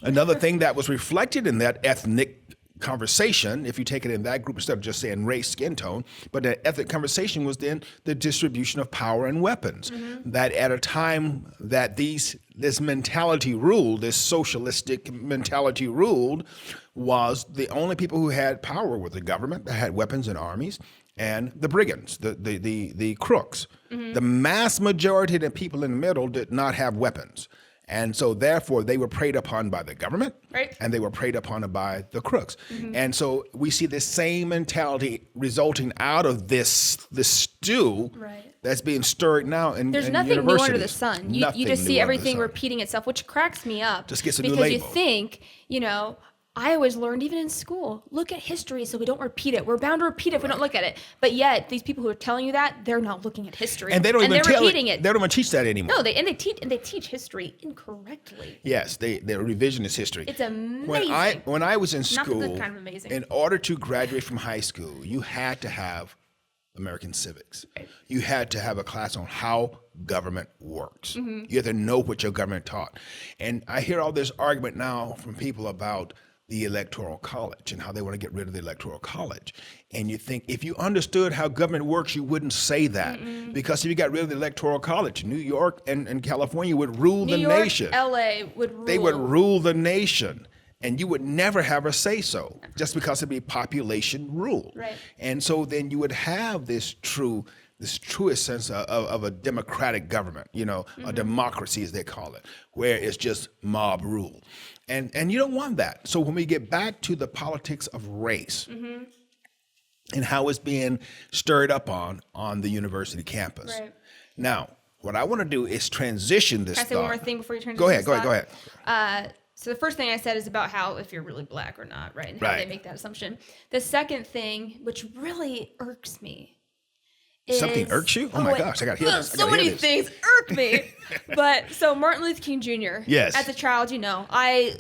Speaker 1: Another thing that was reflected in that ethnic conversation, if you take it in that group instead of just saying race, skin tone, but the ethnic conversation was then the distribution of power and weapons. That at a time that this mentality ruled, this socialistic mentality ruled, was the only people who had power were the government that had weapons and armies, and the brigands, the crooks. The mass majority of the people in the middle did not have weapons. And so therefore they were preyed upon by the government,
Speaker 2: Right.
Speaker 1: and they were preyed upon by the crooks. And so we see this same mentality resulting out of this stew
Speaker 2: Right.
Speaker 1: that's being stirred now in
Speaker 2: There's
Speaker 1: in
Speaker 2: nothing new
Speaker 1: universities.
Speaker 2: under the sun. You
Speaker 1: Nothing
Speaker 2: just
Speaker 1: new
Speaker 2: see
Speaker 1: under the
Speaker 2: everything
Speaker 1: sun.
Speaker 2: repeating itself, which cracks me up.
Speaker 1: Just gets a new
Speaker 2: because
Speaker 1: label.
Speaker 2: you think, I always learned, even in school, look at history so we don't repeat it. We're bound to repeat it if we don't look at it. But yet, these people who are telling you that, they're not looking at history.
Speaker 1: And they don't even
Speaker 2: they're
Speaker 1: tell
Speaker 2: repeating it.
Speaker 1: They don't even teach that anymore.
Speaker 2: No, they teach history incorrectly.
Speaker 1: Yes, they're revisionist history.
Speaker 2: It's amazing.
Speaker 1: When I was in
Speaker 2: Not the
Speaker 1: school,
Speaker 2: good kind of amazing.
Speaker 1: in order to graduate from high school, you had to have American civics.
Speaker 2: Right.
Speaker 1: You had to have a class on how government works.
Speaker 2: Mm-hmm.
Speaker 1: You had to know what your government taught. And I hear all this argument now from people about the electoral college and how they want to get rid of the electoral college. And you think if you understood how government works, you wouldn't say that. Because if you got rid of the electoral college, New York and California would rule the
Speaker 2: New York,
Speaker 1: nation.
Speaker 2: LA would rule.
Speaker 1: They would rule the nation, and you would never have a say so, just because it'd be population rule.
Speaker 2: Right.
Speaker 1: And so then you would have this truest sense of a democratic government, a democracy as they call it, where it's just mob rule. And you don't want that. So when we get back to the politics of race and how it's being stirred up on the university campus.
Speaker 2: Right.
Speaker 1: Now, what I want to do is transition this
Speaker 2: Can I say
Speaker 1: thought.
Speaker 2: one more thing before you turn to
Speaker 1: Go
Speaker 2: this
Speaker 1: ahead.
Speaker 2: thought? So the first thing I said is about how if you're really black or not, right? And how
Speaker 1: Right.
Speaker 2: they make that assumption. The second thing, which really irks me, is...
Speaker 1: Something irks you? Oh my
Speaker 2: wait.
Speaker 1: gosh, I gotta hear this. I
Speaker 2: So
Speaker 1: gotta hear
Speaker 2: many
Speaker 1: this.
Speaker 2: things irk me. But so Martin Luther King Jr.
Speaker 1: Yes.
Speaker 2: As a child, I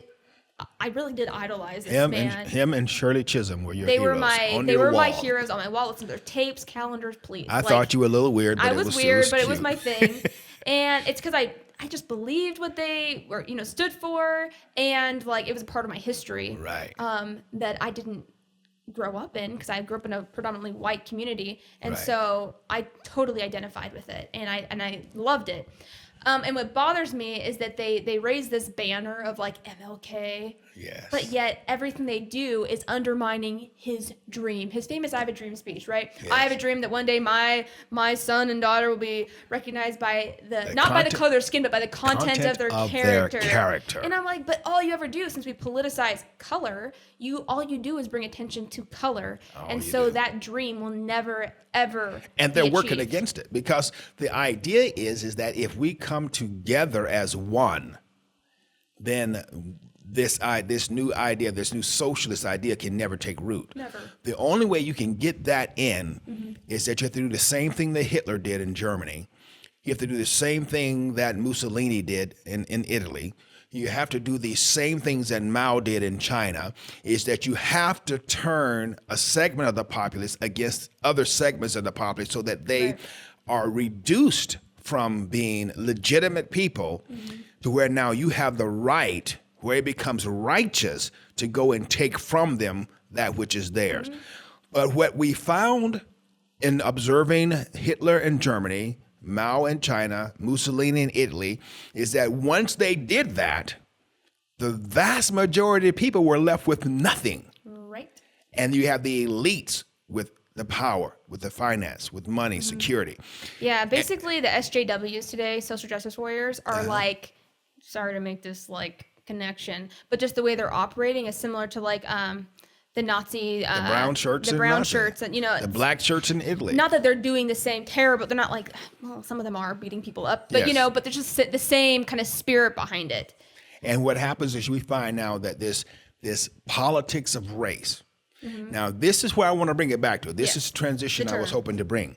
Speaker 2: I really did idolize this
Speaker 1: Him
Speaker 2: man.
Speaker 1: him and Shirley Chisholm were your
Speaker 2: They
Speaker 1: heroes
Speaker 2: were my
Speaker 1: on
Speaker 2: they
Speaker 1: your
Speaker 2: were my
Speaker 1: wall.
Speaker 2: heroes on my wall. Listen to their tapes, calendars, please.
Speaker 1: I thought you were a little weird, but
Speaker 2: I
Speaker 1: it
Speaker 2: was
Speaker 1: was
Speaker 2: weird, but it
Speaker 1: cute.
Speaker 2: was my thing. And it's because I just believed what they were, stood for, and like it was a part of my history.
Speaker 1: Right.
Speaker 2: That I didn't grow up in because I grew up in a predominantly white community, and
Speaker 1: Right.
Speaker 2: so I totally identified with it, and I loved it. And what bothers me is that they raise this banner of like MLK,
Speaker 1: Yes.
Speaker 2: but yet everything they do is undermining his dream, his famous "I have a dream" speech, right?
Speaker 1: Yes.
Speaker 2: I have a dream that one day my son and daughter will be recognized by
Speaker 1: The
Speaker 2: not by the
Speaker 1: content-
Speaker 2: color of their skin, but by the content of their character. And I'm like, but all you ever do, since we politicize color, all you do is bring attention to color, and
Speaker 1: you
Speaker 2: so
Speaker 1: do.
Speaker 2: that dream will never ever.
Speaker 1: And they're
Speaker 2: be
Speaker 1: working
Speaker 2: achieved.
Speaker 1: against it because the idea is that if we come together as one, then this new idea, this new socialist idea can never take root.
Speaker 2: Never.
Speaker 1: The only way you can get that in is that you have to do the same thing that Hitler did in Germany. You have to do the same thing that Mussolini did in Italy. You have to do the same things that Mao did in China, is that you have to turn a segment of the populace against other segments of the populace so that they
Speaker 2: Right.
Speaker 1: are reduced from being legitimate people to where now you have the right, where it becomes righteous to go and take from them that which is theirs. But what we found in observing Hitler in Germany, Mao in China, Mussolini in Italy, is that once they did that, the vast majority of people were left with nothing.
Speaker 2: Right.
Speaker 1: And you have the elites with the power, with the finance, with money, security.
Speaker 2: Yeah, basically the SJWs today, social justice warriors, are like, sorry to make this like connection, but just the way they're operating is similar to like the Nazi,
Speaker 1: The brown shirts,
Speaker 2: the
Speaker 1: in
Speaker 2: brown
Speaker 1: Nazi,
Speaker 2: shirts, and
Speaker 1: the black shirts in Italy.
Speaker 2: not that they're doing the same terror, but they're not like, well, some of them are beating people up, but
Speaker 1: Yes.
Speaker 2: but there's just the same kind of spirit behind it.
Speaker 1: And what happens is we find now that this politics of race. Now, this is where I want to bring it back to. This
Speaker 2: Yeah.
Speaker 1: is transition
Speaker 2: The
Speaker 1: I was
Speaker 2: turn.
Speaker 1: hoping to bring,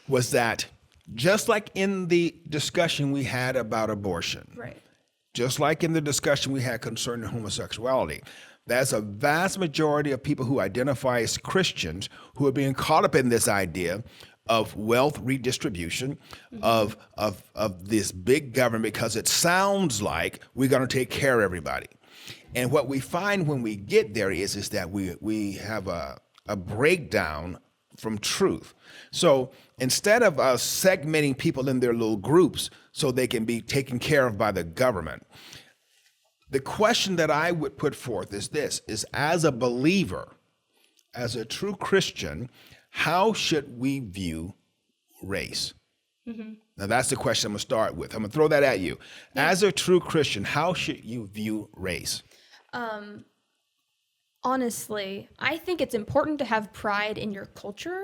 Speaker 1: was that just like in the discussion we had about abortion,
Speaker 2: Right.
Speaker 1: just like in the discussion we had concerning homosexuality, there's a vast majority of people who identify as Christians who are being caught up in this idea of wealth redistribution, of this big government, because it sounds like we're going to take care of everybody. And what we find when we get there is that we have a breakdown from truth. So instead of segmenting people in their little groups so they can be taken care of by the government, the question that I would put forth is this, is as a believer, as a true Christian, how should we view race? Now that's the question I'm gonna start with. I'm gonna throw that at you. As a true Christian, how should you view race?
Speaker 2: Honestly, I think it's important to have pride in your culture.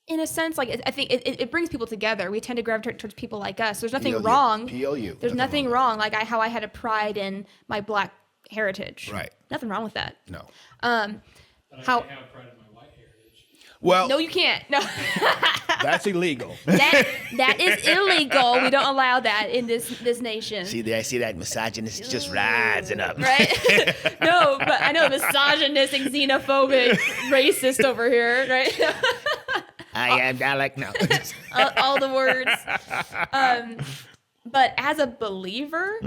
Speaker 2: In a sense, like I think it brings people together. We tend to gravitate towards people like us. There's nothing
Speaker 1: PLU.
Speaker 2: wrong.
Speaker 1: PLU.
Speaker 2: There's nothing wrong. Like how I had a pride in my Black heritage.
Speaker 1: Right.
Speaker 2: Nothing wrong with that.
Speaker 1: No.
Speaker 3: But I
Speaker 2: How-
Speaker 3: can have pride in my white heritage.
Speaker 1: Well,
Speaker 2: No, you can't. No,
Speaker 1: that's illegal.
Speaker 2: that is illegal. We don't allow that in this nation.
Speaker 1: See that misogynist just rising up.
Speaker 2: Right? No, but I know misogynistic, xenophobic, racist over here, right?
Speaker 1: I like no.
Speaker 2: all the words. But as a believer,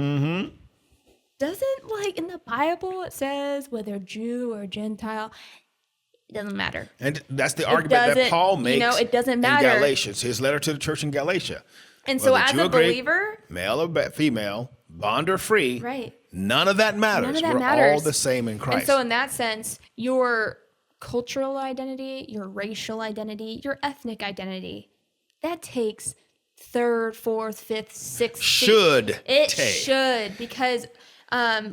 Speaker 2: doesn't like in the Bible it says whether Jew or Gentile, it doesn't matter.
Speaker 1: And that's the argument that
Speaker 2: doesn't-
Speaker 1: Paul
Speaker 2: you
Speaker 1: makes
Speaker 2: know, it doesn't matter.
Speaker 1: in Galatians, his letter to the church in Galatia.
Speaker 2: And so
Speaker 1: Whether
Speaker 2: as
Speaker 1: Jew
Speaker 2: a
Speaker 1: or Greek,
Speaker 2: believer,
Speaker 1: male or female, bond or free,
Speaker 2: right?
Speaker 1: none of that matters.
Speaker 2: None of that
Speaker 1: We're
Speaker 2: matters.
Speaker 1: all the same in Christ.
Speaker 2: And so in that sense, your cultural identity, your racial identity, your ethnic identity, that takes third, fourth, fifth, sixth.
Speaker 1: Should
Speaker 2: It
Speaker 1: take.
Speaker 2: should, because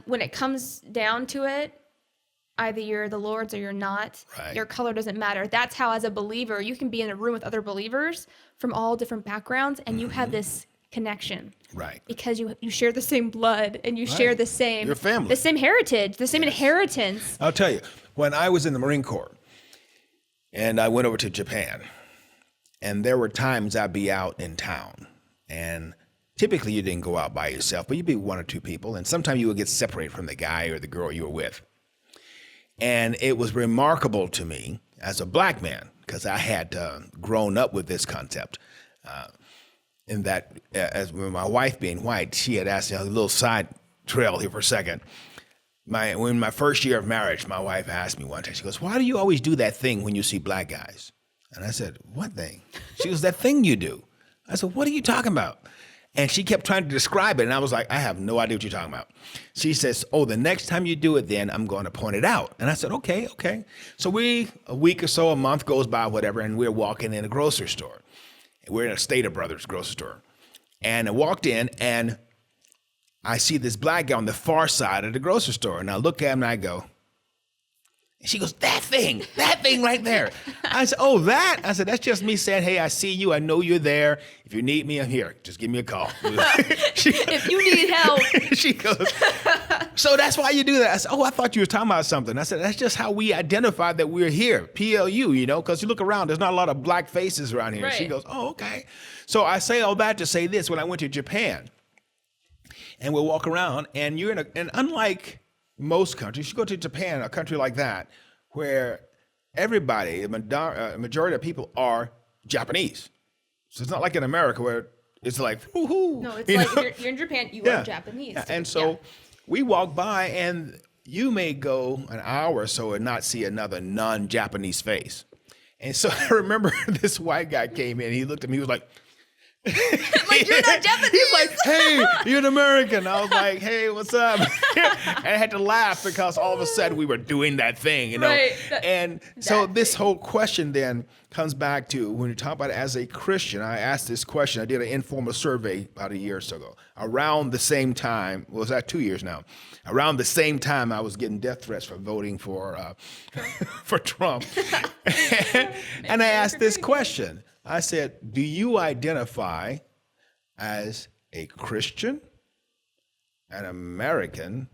Speaker 2: when it comes down to it, either you're the Lord's or you're not.
Speaker 1: Right.
Speaker 2: Your color doesn't matter. That's how, as a believer, you can be in a room with other believers from all different backgrounds, and you have this connection.
Speaker 1: Right.
Speaker 2: Because you share the same blood and you share the same
Speaker 1: Your family.
Speaker 2: the same heritage, the same inheritance.
Speaker 1: I'll tell you, when I was in the Marine Corps and I went over to Japan, and there were times I'd be out in town and typically you didn't go out by yourself, but you'd be one or two people, and sometimes you would get separated from the guy or the girl you were with. And it was remarkable to me as a black man, because I had grown up with this concept, in that, as with my wife being white, she had asked me a little side trail here for a second. In my first year of marriage, my wife asked me one time, she goes, "Why do you always do that thing when you see black guys?" And I said, "What thing?" She goes, "That thing you do." I said, "What are you talking about?" And she kept trying to describe it, and I was like, "I have no idea what you're talking about." She says, "Oh, the next time you do it, then I'm going to point it out." And I said, okay. So a week or so, a month goes by, whatever, and we're walking in a grocery store. We're in a Stater Brothers grocery store. And I walked in, and I see this black guy on the far side of the grocery store. And I look at him, and I go, and she goes, that thing right there. I said, "Oh, that?" I said, "That's just me saying, hey, I see you. I know you're there. If you need me, I'm here. Just give me a call."
Speaker 2: If you need help.
Speaker 1: She goes, "So that's why you do that?" I said, "Oh, I thought you were talking about something." I said, "That's just how we identify that we're here, PLU, because you look around, there's not a lot of black faces around here."
Speaker 2: Right.
Speaker 1: She goes, "Oh, okay." So I say all that to say this. When I went to Japan, and we'll walk around, and you're and unlike most countries, you go to Japan, a country like that, where everybody, a majority of people are Japanese. So it's not like in America where it's like, woohoo.
Speaker 2: No, it's like you're in Japan, you are Japanese.
Speaker 1: Yeah. And so we walk by, and you may go an hour or so and not see another non-Japanese face. And so I remember this white guy came in, he looked at me, he was like,
Speaker 2: like, "You're not Japanese."
Speaker 1: He's like, "Hey, you're an American." I was like, "Hey, what's up?" And I had to laugh because all of a sudden we were doing that thing,
Speaker 2: Right.
Speaker 1: And so this whole question then comes back to when you talk about it as a Christian. I asked this question. I did an informal survey about a year or so ago. Around the same time, well, was that 2 years now? Around the same time, I was getting death threats for voting for Trump, and I asked this question. I said, "Do you identify as a Christian, an American,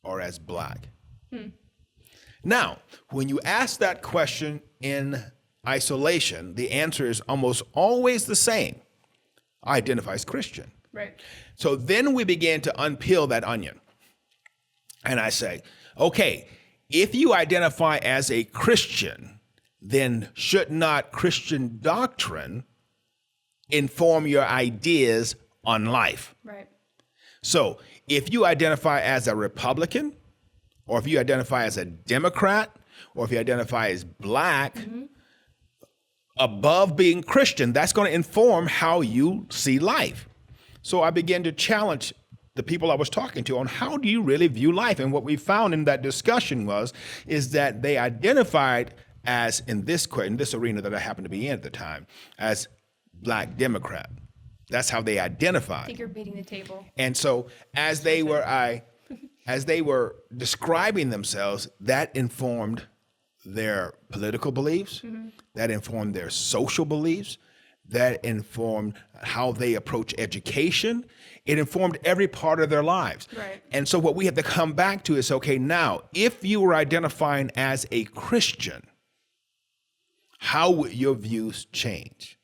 Speaker 1: or as black?" Now, when you ask that question in isolation, the answer is almost always the same. I identify as Christian.
Speaker 2: Right.
Speaker 1: So then we began to unpeel that onion. And I say, okay, if you identify as a Christian, then should not Christian doctrine inform your ideas on life?
Speaker 2: Right.
Speaker 1: So if you identify as a Republican, or if you identify as a Democrat, or if you identify as black, above being Christian, that's going to inform how you see life. So I began to challenge the people I was talking to on how do you really view life? And what we found in that discussion is that they identified as in this arena that I happened to be in at the time, as black Democrat. That's how they identified.
Speaker 2: I think you're beating the table.
Speaker 1: And so as they were describing themselves, that informed their political beliefs, that informed their social beliefs, that informed how they approach education. It informed every part of their lives.
Speaker 2: Right.
Speaker 1: And so what we have to come back to is, okay, now, if you were identifying as a Christian, how would your views change?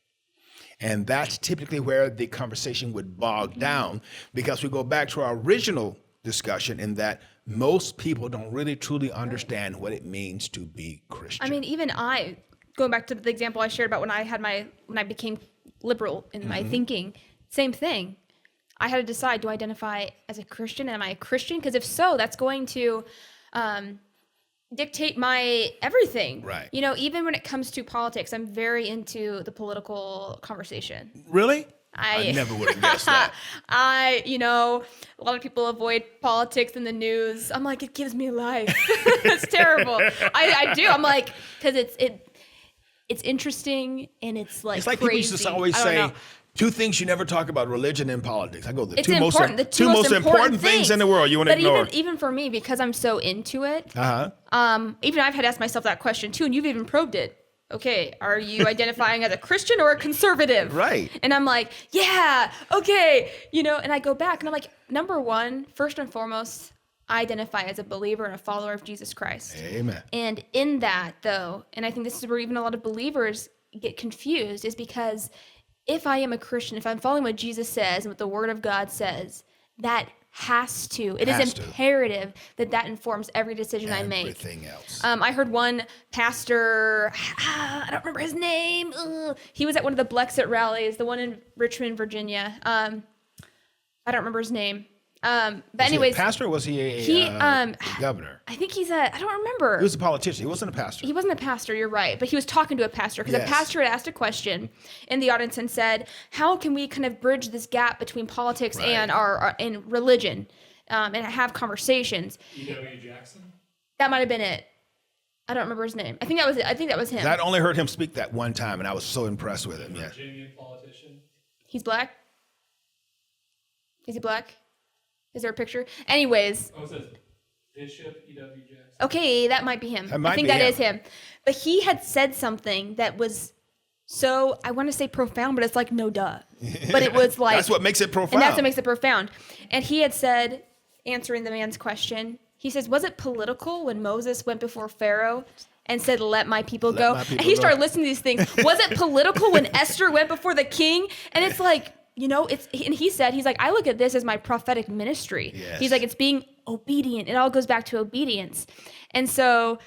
Speaker 1: And that's typically where the conversation would bog down, because we go back to our original discussion in that most people don't really truly understand what it means to be Christian.
Speaker 2: I mean, even going back to the example I shared about when I became liberal in my thinking, same thing. I had to decide, do I identify as a Christian? Am I a Christian? Because if so, that's going to dictate my everything.
Speaker 1: Right.
Speaker 2: Even when it comes to politics, I'm very into the political conversation.
Speaker 1: Really? I never would have guessed that.
Speaker 2: A lot of people avoid politics in the news. I'm like, it gives me life. It's terrible. I do. I'm like, because it's interesting, and it's like
Speaker 1: people
Speaker 2: crazy.
Speaker 1: used to always say, two things you never talk about: religion and politics. I go, the two most important things in the world you want to ignore.
Speaker 2: But even for me, because I'm so into it, even I've had to ask myself that question too, and you've even probed it. Okay, are you identifying as a Christian or a conservative?
Speaker 1: Right.
Speaker 2: And I'm like, yeah, okay. And I go back and I'm like, number one, first and foremost, I identify as a believer and a follower of Jesus Christ.
Speaker 1: Amen.
Speaker 2: And in that, though, and I think this is where even a lot of believers get confused, is because if I am a Christian, if I'm following what Jesus says and what the Word of God says, that it is imperative that informs every decision I make.
Speaker 1: Everything else.
Speaker 2: I heard one pastor, I don't remember his name. He was at one of the Blexit rallies, the one in Richmond, Virginia. I don't remember his name. But anyways,
Speaker 1: was he a pastor or was he a governor?
Speaker 2: I think I don't remember.
Speaker 1: He was a politician. He wasn't a pastor.
Speaker 2: He wasn't a pastor, you're right. But he was talking to a pastor because a pastor had asked a question in the audience and said, how can we kind of bridge this gap between politics and our and religion and have conversations?
Speaker 3: E.W. Jackson?
Speaker 2: That might have been it. I don't remember his name. I think that was it. I think that was him.
Speaker 1: I only heard him speak that one time, and I was so impressed with him.
Speaker 3: Virginian politician?
Speaker 2: He's black? Is he black? Is there a picture? Anyways.
Speaker 3: Oh, it says Bishop E.W. Jackson.
Speaker 2: Okay, that might be him. I think that is him. But he had said something that was so, I want to say profound, but it's like, no duh. But it was like.
Speaker 1: That's what makes it profound.
Speaker 2: And that's what makes it profound. And he had said, answering the man's question, he says, was it political when Moses went before Pharaoh and said, let my people go? And he started listening to these things. Was it political when Esther went before the king? And it's like, and he said, he's like, I look at this as my prophetic ministry.
Speaker 1: Yes.
Speaker 2: He's like, it's being obedient. It all goes back to obedience. And so,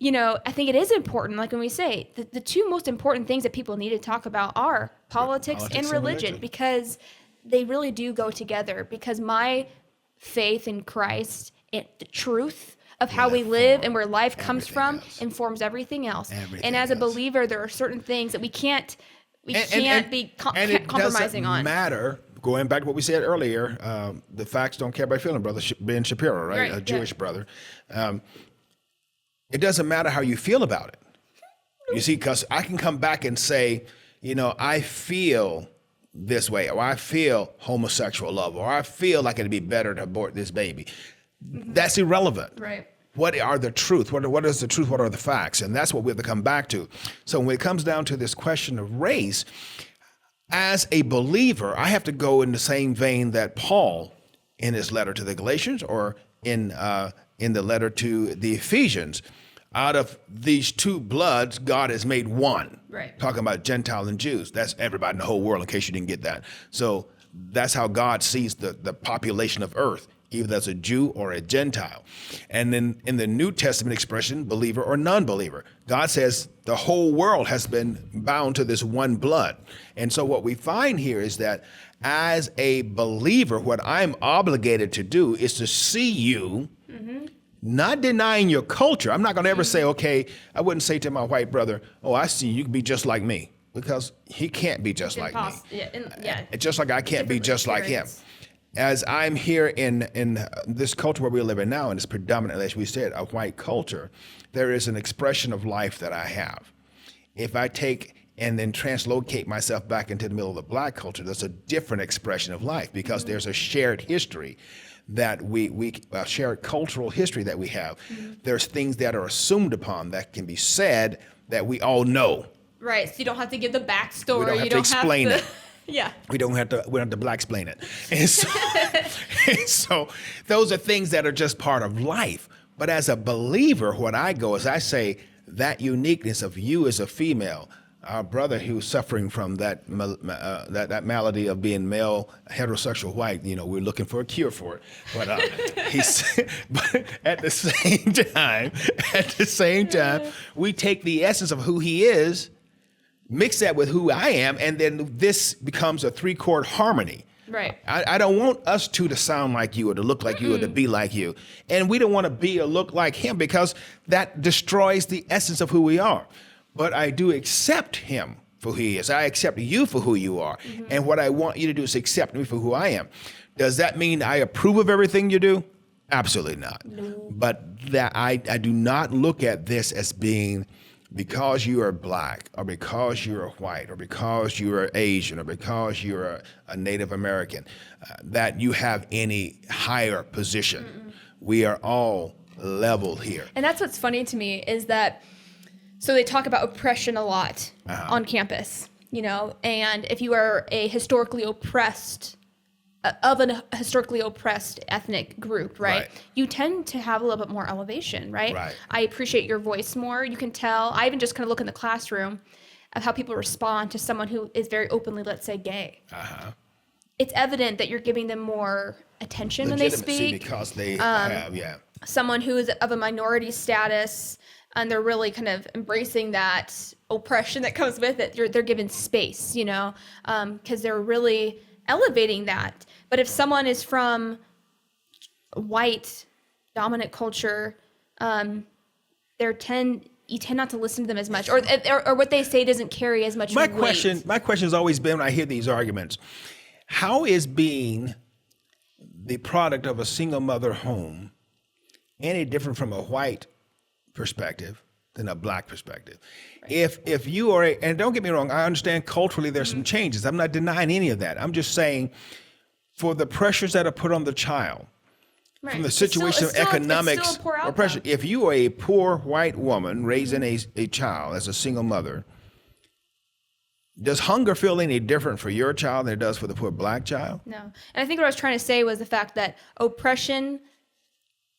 Speaker 2: I think it is important. Like when we say the two most important things that people need to talk about are politics and religion, because they really do go together, because my faith in Christ and the truth of how we live and where life comes from informs everything else. And as a believer, there are certain things that we can't be compromising on.
Speaker 1: And it doesn't matter, going back to what we said earlier, the facts don't care by feeling, brother Ben Shapiro, right? A Jewish brother. It doesn't matter how you feel about it. You see, because I can come back and say, I feel this way, or I feel homosexual love, or I feel like it'd be better to abort this baby. Mm-hmm. That's irrelevant.
Speaker 2: Right.
Speaker 1: What are the truth? What is the truth? What are the facts? And that's what we have to come back to. So when it comes down to this question of race, as a believer, I have to go in the same vein that Paul, in his letter to the Galatians, or in the letter to the Ephesians, out of these two bloods, God has made one.
Speaker 2: Right.
Speaker 1: Talking about Gentile and Jews. That's everybody in the whole world, in case you didn't get that. So that's how God sees the population of earth, either as a Jew or a Gentile. And then in the New Testament expression, believer or non-believer, God says the whole world has been bound to this one blood. And so what we find here is that as a believer, what I'm obligated to do is to see you, not denying your culture. I'm not going to ever say, okay, I wouldn't say to my white brother, oh, I see you can be just like me, because he can't be just like me. Just like I can't be just like him. As I'm here in this culture where we live in now, and it's predominantly, as we said, a white culture, there is an expression of life that I have. If I take and then translocate myself back into the middle of the black culture, there's a different expression of life, because there's a shared history that we shared cultural history that we have. There's things that are assumed upon that can be said that we all know.
Speaker 2: Right, so you don't have to give the backstory.
Speaker 1: We don't have to explain it.
Speaker 2: Yeah.
Speaker 1: We don't have to black explain it. And so those are things that are just part of life. But as a believer, what I go is I say that uniqueness of you as a female, our brother who's suffering from that malady of being male, heterosexual white, we're looking for a cure for it. But but at the same time, we take the essence of who he is, mix that with who I am, and then this becomes a 3-chord harmony.
Speaker 2: Right.
Speaker 1: I don't want us two to sound like you or to look like you or to be like you. And we don't want to be or look like him, because that destroys the essence of who we are. But I do accept him for who he is. I accept you for who you are. And what I want you to do is accept me for who I am. Does that mean I approve of everything you do? Absolutely not. No. But that I do not look at this as being because you are black, or because you're white, or because you're Asian, or because you're a Native American, that you have any higher position. We are all level here.
Speaker 2: And that's what's funny to me is that, so they talk about oppression a lot on campus, and if you are a historically oppressed, ethnic group, right? You tend to have a little bit more elevation, right? I appreciate your voice more. You can tell. I even just kind of look in the classroom. of how people respond to someone who is very openly, let's say, gay.
Speaker 1: Uh-huh.
Speaker 2: It's evident that you're giving them more attention when they
Speaker 1: Legitimacy
Speaker 2: speak.
Speaker 1: because they have,
Speaker 2: Someone who is of a minority status, and they're really kind of embracing that oppression that comes with it. They're given space, because they're really elevating that. But if someone is from white dominant culture, you tend not to listen to them as much, or what they say doesn't carry as much weight.
Speaker 1: My question has always been when I hear these arguments, how is being the product of a single mother home any different from a white perspective than a black perspective? Right. If you are, and don't get me wrong, I understand culturally there's some changes. I'm not denying any of that. I'm just saying for the pressures that are put on the child, right, from the situation of economics or pressure. If you are a poor white woman raising a child as a single mother, does hunger feel any different for your child than it does for the poor black child?
Speaker 2: No. And I think what I was trying to say was the fact that oppression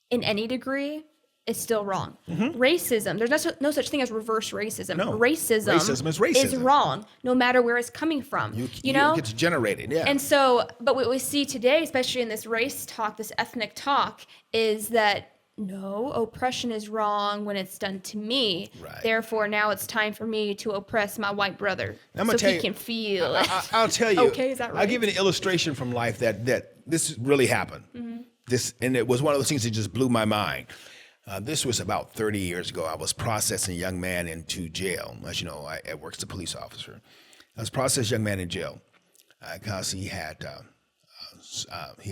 Speaker 2: in any degree is still wrong. Racism, there's no such thing as reverse racism.
Speaker 1: No.
Speaker 2: Racism is wrong, no matter where it's coming from. You know?
Speaker 1: It gets generated, yeah.
Speaker 2: And so, but what we see today, especially in this race talk, this ethnic talk, is that no, oppression is wrong when it's done to me.
Speaker 1: Right.
Speaker 2: Therefore, now it's time for me to oppress my white brother so he can feel it.
Speaker 1: I'll tell you.
Speaker 2: Okay, is that right?
Speaker 1: I'll give you an illustration from life that this really happened. And it was one of those things that just blew my mind. This was about 30 years ago. I was processing a young man into jail. As you know, I worked as a police officer. I was processing a young man in jail because he had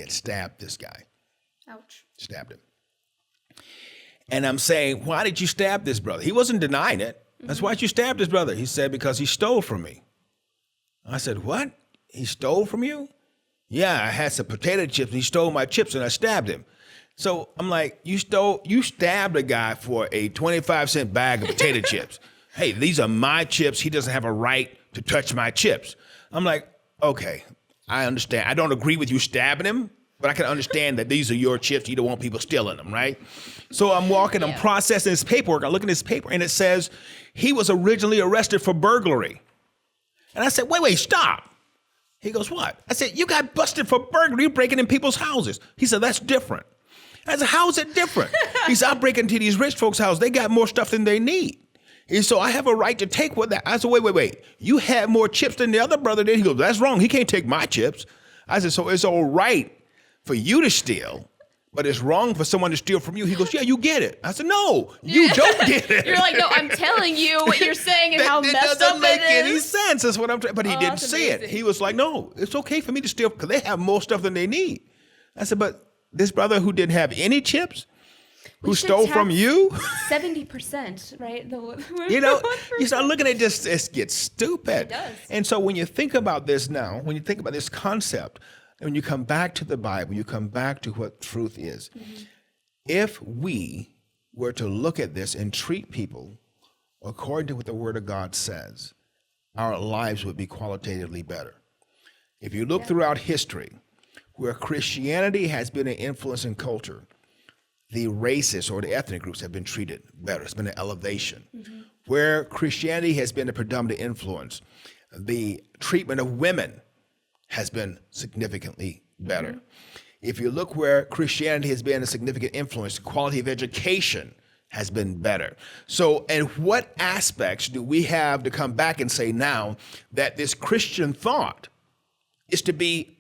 Speaker 1: stabbed this guy.
Speaker 2: Ouch.
Speaker 1: Stabbed him. And I'm saying, why did you stab this brother? He wasn't denying it. That's why you stabbed his brother. He said, because he stole from me. I said, what? He stole from you? Yeah, I had some potato chips and he stole my chips and I stabbed him. So I'm like, you stabbed a guy for a 25-cent bag of potato chips. Hey, these are my chips. He doesn't have a right to touch my chips. I'm like, okay, I understand. I don't agree with you stabbing him, but I can understand that these are your chips. You don't want people stealing them, right? So I'm walking, I'm processing his paperwork. I look at his paper and it says he was originally arrested for burglary. And I said, wait, stop. He goes, what? I said, you got busted for burglary. You're breaking in people's houses. He said, that's different. I said, how is it different? He said, I break into these rich folks' houses. They got more stuff than they need. And so I have a right to take what that. I said, wait. You had more chips than the other brother did. He goes, that's wrong. He can't take my chips. I said, so it's all right for you to steal, but it's wrong for someone to steal from you. He goes, yeah, you get it. I said, no, you don't get it.
Speaker 2: You're like, no, I'm telling you what you're saying and how messed up it is.
Speaker 1: That doesn't make any sense. That's what I'm trying. But he didn't say it. He was like, no, it's okay for me to steal because they have more stuff than they need. I said, but this brother who didn't have any chips, who stole from you?
Speaker 2: 70%, right?
Speaker 1: You start looking at this, it gets stupid.
Speaker 2: It does.
Speaker 1: And so when you think about this now, when you think about this concept, and when you come back to the Bible, you come back to what truth is. If we were to look at this and treat people according to what the Word of God says, our lives would be qualitatively better. If you look throughout history, where Christianity has been an influence in culture, the racists or the ethnic groups have been treated better. It's been an elevation. Where Christianity has been a predominant influence, the treatment of women has been significantly better. If you look where Christianity has been a significant influence, the quality of education has been better. So, and what aspects do we have to come back and say now that this Christian thought is to be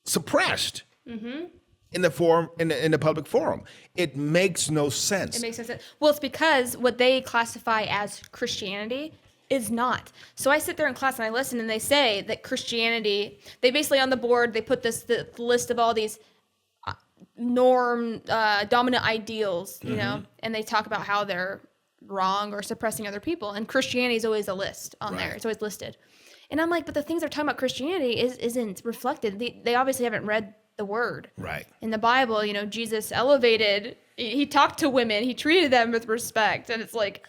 Speaker 1: suppressed in the forum, in the public forum? It makes no sense.
Speaker 2: It makes no sense. Well, it's because what they classify as Christianity is not. So I sit there in class and I listen, and they say that Christianity, they basically on the board, they put the list of all these dominant ideals, you know, and they talk about how they're wrong or suppressing other people. And Christianity is always a list on there. It's always listed. And I'm like, but the things they're talking about Christianity isn't reflected. They obviously haven't read the word. Right. In the Bible, you know, Jesus elevated, he talked to women, he treated them with respect. And it's like,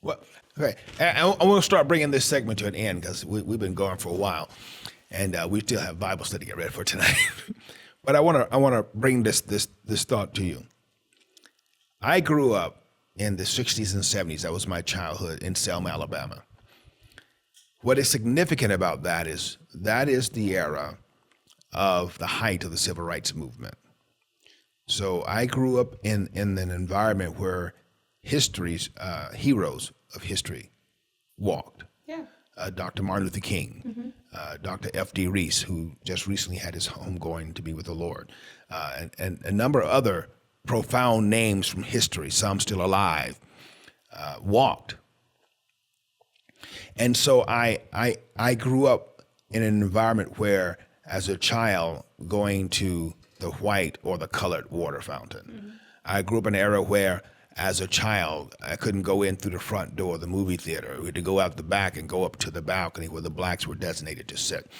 Speaker 1: Well, okay. I want to start bringing this segment to an end because we've been going for a while, and we still have Bible study to get ready for tonight. But I want to bring this thought to you. I grew up in the 60s and 70s. That was my childhood in Selma, Alabama. what is significant about that is the era of the height of the civil rights movement. So I grew up in an environment where history's heroes of history walked.
Speaker 2: Yeah.
Speaker 1: Dr. Martin Luther King, Dr. F.D. Reese, who just recently had his home going to be with the Lord, and a number of other profound names from history, some still alive, walked. And so I grew up in an environment where, as a child, going to the white or the colored water fountain. I grew up in an era where, as a child, I couldn't go in through the front door of the movie theater. We had to go out the back and go up to the balcony where the blacks were designated to sit.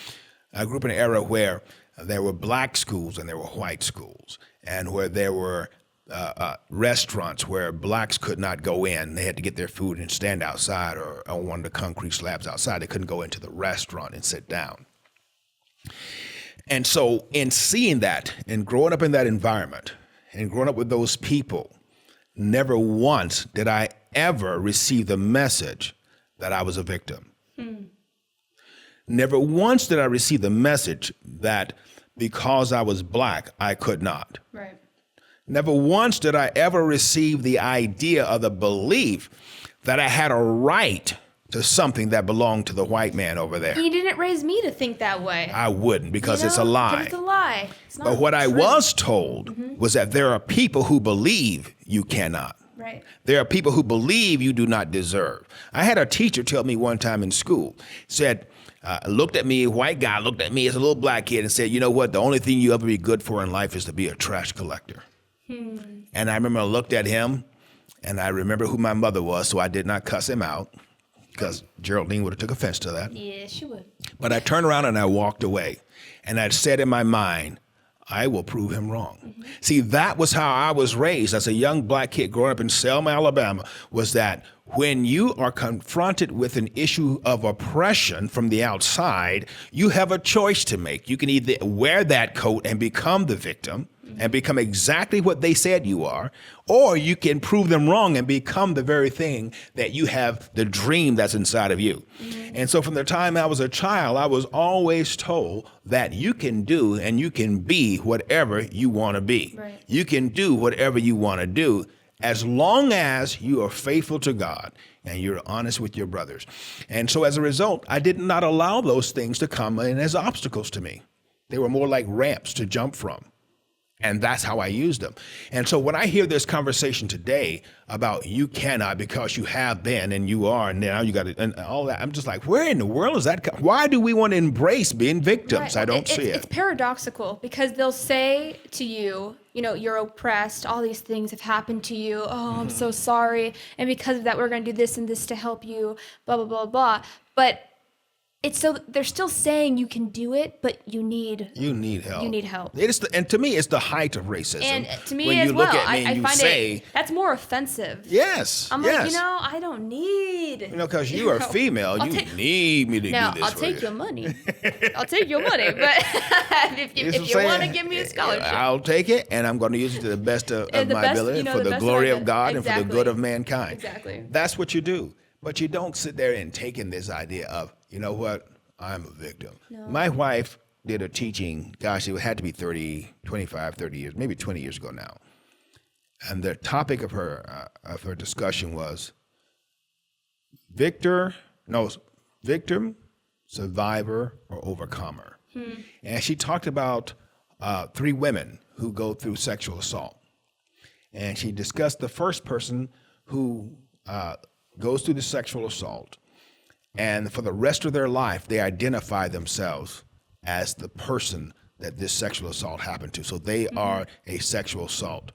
Speaker 1: I grew up in an era where there were black schools and there were white schools, and where there were restaurants where blacks could not go in. They had to get their food and stand outside or on one of the concrete slabs outside. They couldn't go into the restaurant and sit down. And so in seeing that and growing up in that environment and growing up with those people, never once did I ever receive the message that I was a victim. Never once did I receive the message that because I was black, I could not.
Speaker 2: Right.
Speaker 1: Never once did I ever receive the idea or the belief that I had a right to something that belonged to the white man over there.
Speaker 2: You didn't raise me to think that way.
Speaker 1: I wouldn't, because it's a
Speaker 2: But
Speaker 1: lie.
Speaker 2: it's a lie. It's not
Speaker 1: But what I
Speaker 2: true.
Speaker 1: was told was that there are people who believe you cannot.
Speaker 2: Right.
Speaker 1: There are people who believe you do not deserve. I had a teacher tell me one time in school, said, looked at me, a white guy looked at me as a little black kid and said, you know what, the only thing you ever be good for in life is to be a trash collector. And I remember I looked at him, and I remember who my mother was, so I did not cuss him out, because Geraldine would have took offense to that.
Speaker 2: Yeah, she would.
Speaker 1: But I turned around and I walked away, and I said in my mind, I will prove him wrong. See, that was how I was raised as a young black kid growing up in Selma, Alabama, was that when you are confronted with an issue of oppression from the outside, you have a choice to make. You can either wear that coat and become the victim and become exactly what they said you are, or you can prove them wrong and become the very thing that you have, the dream that's inside of you. And so from the time I was a child, I was always told that you can do and you can be whatever you want to be.
Speaker 2: Right.
Speaker 1: You can do whatever you want to do, as long as you are faithful to God and you're honest with your brothers. And so as a result, I did not allow those things to come in as obstacles to me. They were more like ramps to jump from. And that's how I used them. And so when I hear this conversation today about you cannot because you have been and you are, and now you got it, and all that, I'm just like, where in the world is that? Why do we want to embrace being victims?
Speaker 2: Right.
Speaker 1: I don't see it.
Speaker 2: It's paradoxical, because they'll say to you, you know, you're oppressed, all these things have happened to you, oh, I'm so sorry, and because of that, we're going to do this and this to help you, blah, blah, blah, blah. But it's so they're still saying you can do it, but you need
Speaker 1: help.
Speaker 2: You need help.
Speaker 1: And to me, it's the height of racism.
Speaker 2: And to me
Speaker 1: when
Speaker 2: as
Speaker 1: you look
Speaker 2: well,
Speaker 1: at me and
Speaker 2: I
Speaker 1: you
Speaker 2: find
Speaker 1: say,
Speaker 2: it that's more offensive.
Speaker 1: yes,
Speaker 2: I'm
Speaker 1: yes.
Speaker 2: like, you know, I don't need.
Speaker 1: You know, because you are female, you need me to
Speaker 2: Now,
Speaker 1: do this
Speaker 2: I'll
Speaker 1: for
Speaker 2: take
Speaker 1: you.
Speaker 2: your money. I'll take your money, but if you want to give me a scholarship,
Speaker 1: I'll take it, and I'm going to use it to the best of
Speaker 2: the
Speaker 1: my
Speaker 2: best,
Speaker 1: ability,
Speaker 2: you know,
Speaker 1: for
Speaker 2: the
Speaker 1: the
Speaker 2: best
Speaker 1: glory
Speaker 2: of
Speaker 1: of
Speaker 2: my
Speaker 1: God and for the
Speaker 2: exactly.
Speaker 1: good of mankind.
Speaker 2: Exactly.
Speaker 1: That's what you do. But you don't sit there and take in this idea of, you know what, I'm a victim.
Speaker 2: No.
Speaker 1: My wife did a teaching, gosh, it had to be 25, 30 years, maybe 20 years ago now. And the topic of her discussion was victim, survivor, or overcomer. And she talked about 3 women who go through sexual assault. And she discussed the first person who goes through the sexual assault, and for the rest of their life, they identify themselves as the person that this sexual assault happened to. So they are a sexual assault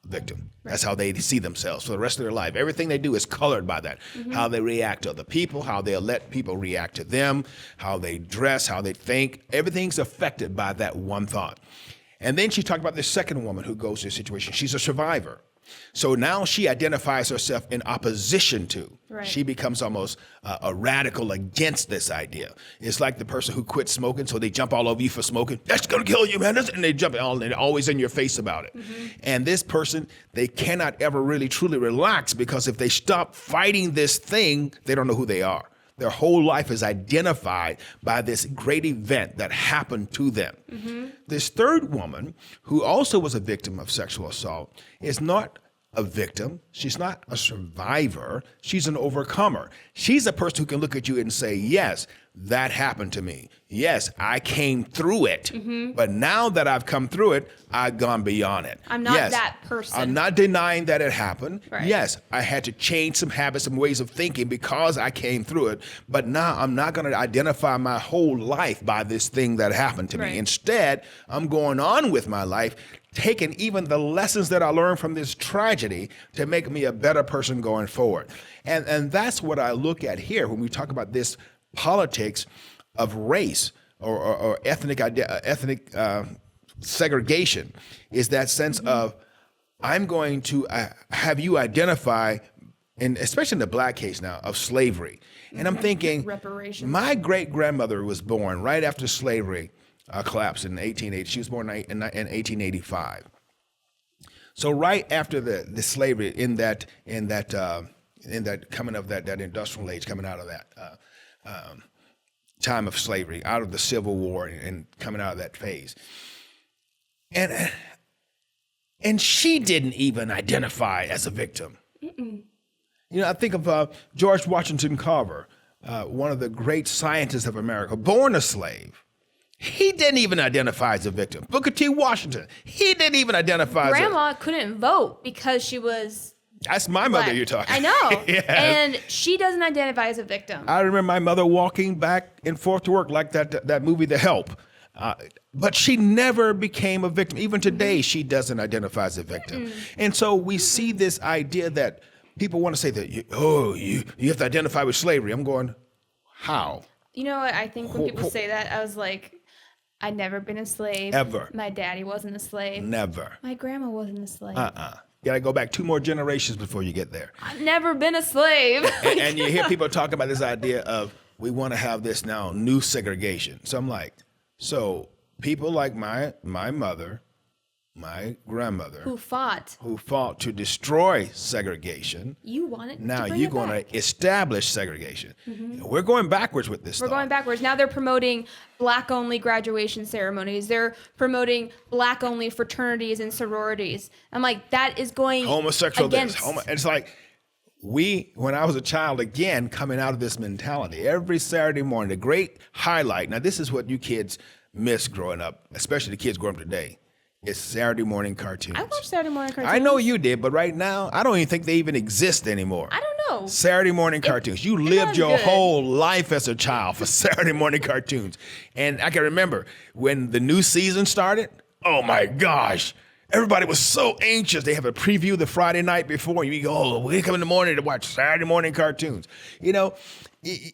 Speaker 1: victim. That's how they see themselves for the rest of their life. Everything they do is colored by that. How they react to other people, how they let people react to them, how they dress, how they think. Everything's affected by that one thought. And then she talked about this second woman who goes through a situation. She's a survivor. So now she identifies herself in opposition to.
Speaker 2: Right.
Speaker 1: She becomes almost a radical against this idea. It's like the person who quit smoking, so they jump all over you for smoking. That's going to kill you, man. And they jump and they're always in your face about it. And this person, they cannot ever really truly relax, because if they stop fighting this thing, they don't know who they are. Their whole life is identified by this great event that happened to them. This third woman, who also was a victim of sexual assault, is not a victim. She's not a survivor. She's an overcomer. She's a person who can look at you and say, yes, that happened to me. Yes, I came through it. But now that I've come through it, I've gone beyond it.
Speaker 2: I'm not
Speaker 1: Yes,
Speaker 2: that person.
Speaker 1: I'm not denying that it happened.
Speaker 2: Right.
Speaker 1: Yes, I had to change some habits and ways of thinking because I came through it. But now I'm not going to identify my whole life by this thing that happened to
Speaker 2: Right.
Speaker 1: me. Instead, I'm going on with my life, taking even the lessons that I learned from this tragedy to make me a better person going forward. And that's what I look at here when we talk about this politics of race or ethnic segregation, is that sense of I'm going to have you identify, and especially in the black case now, of slavery. And I'm thinking,
Speaker 2: Reparations.
Speaker 1: my great-grandmother was born right after slavery collapsed in 1880. She was born in 1885. So right after the slavery, in that coming of that industrial age, coming out of that time of slavery, out of the Civil War, and coming out of that phase, and she didn't even identify as a victim. You know, I think of George Washington Carver, one of the great scientists of America, born a slave. He didn't even identify as a victim. Booker T. Washington, he didn't even identify as a...
Speaker 2: Grandma couldn't vote because she was
Speaker 1: That's my mother
Speaker 2: black.
Speaker 1: you're talking.
Speaker 2: I know.
Speaker 1: Yes.
Speaker 2: And she doesn't identify as a victim.
Speaker 1: I remember my mother walking back and forth to work like that movie, The Help. But she never became a victim. Even today, she doesn't identify as a victim. And so we see this idea that people want to say that, you have to identify with slavery. I'm going, how?
Speaker 2: You know what? I think when people say that, I was like, I'd never been a slave.
Speaker 1: Ever.
Speaker 2: My daddy wasn't a slave.
Speaker 1: Never.
Speaker 2: My grandma wasn't a slave.
Speaker 1: You got to go back 2 more generations before you get there.
Speaker 2: I've never been a slave.
Speaker 1: And you hear people talk about this idea of, we want to have this now new segregation. So I'm like, so people like my mother, my grandmother,
Speaker 2: Who fought.
Speaker 1: to destroy segregation.
Speaker 2: You wanted
Speaker 1: Now
Speaker 2: to bring
Speaker 1: you're
Speaker 2: it
Speaker 1: going
Speaker 2: back.
Speaker 1: to establish segregation. We're going backwards with this
Speaker 2: We're
Speaker 1: stuff.
Speaker 2: going backwards. Now they're promoting black-only graduation ceremonies. They're promoting black-only fraternities and sororities. I'm like, that is going
Speaker 1: Homosexual
Speaker 2: against.
Speaker 1: It's like when I was a child, again, coming out of this mentality, every Saturday morning, the great highlight. Now, this is what you kids miss growing up, especially the kids growing up today. It's Saturday morning cartoons.
Speaker 2: I watch Saturday morning cartoons.
Speaker 1: I know you did, but right now, I don't even think they even exist anymore.
Speaker 2: I don't know.
Speaker 1: Saturday morning cartoons. You lived
Speaker 2: was
Speaker 1: your
Speaker 2: good.
Speaker 1: whole life as a child for Saturday morning cartoons. And I can remember when the new season started, oh my gosh, everybody was so anxious. They have a preview the Friday night before. You go, oh, we come in the morning to watch Saturday morning cartoons. You know,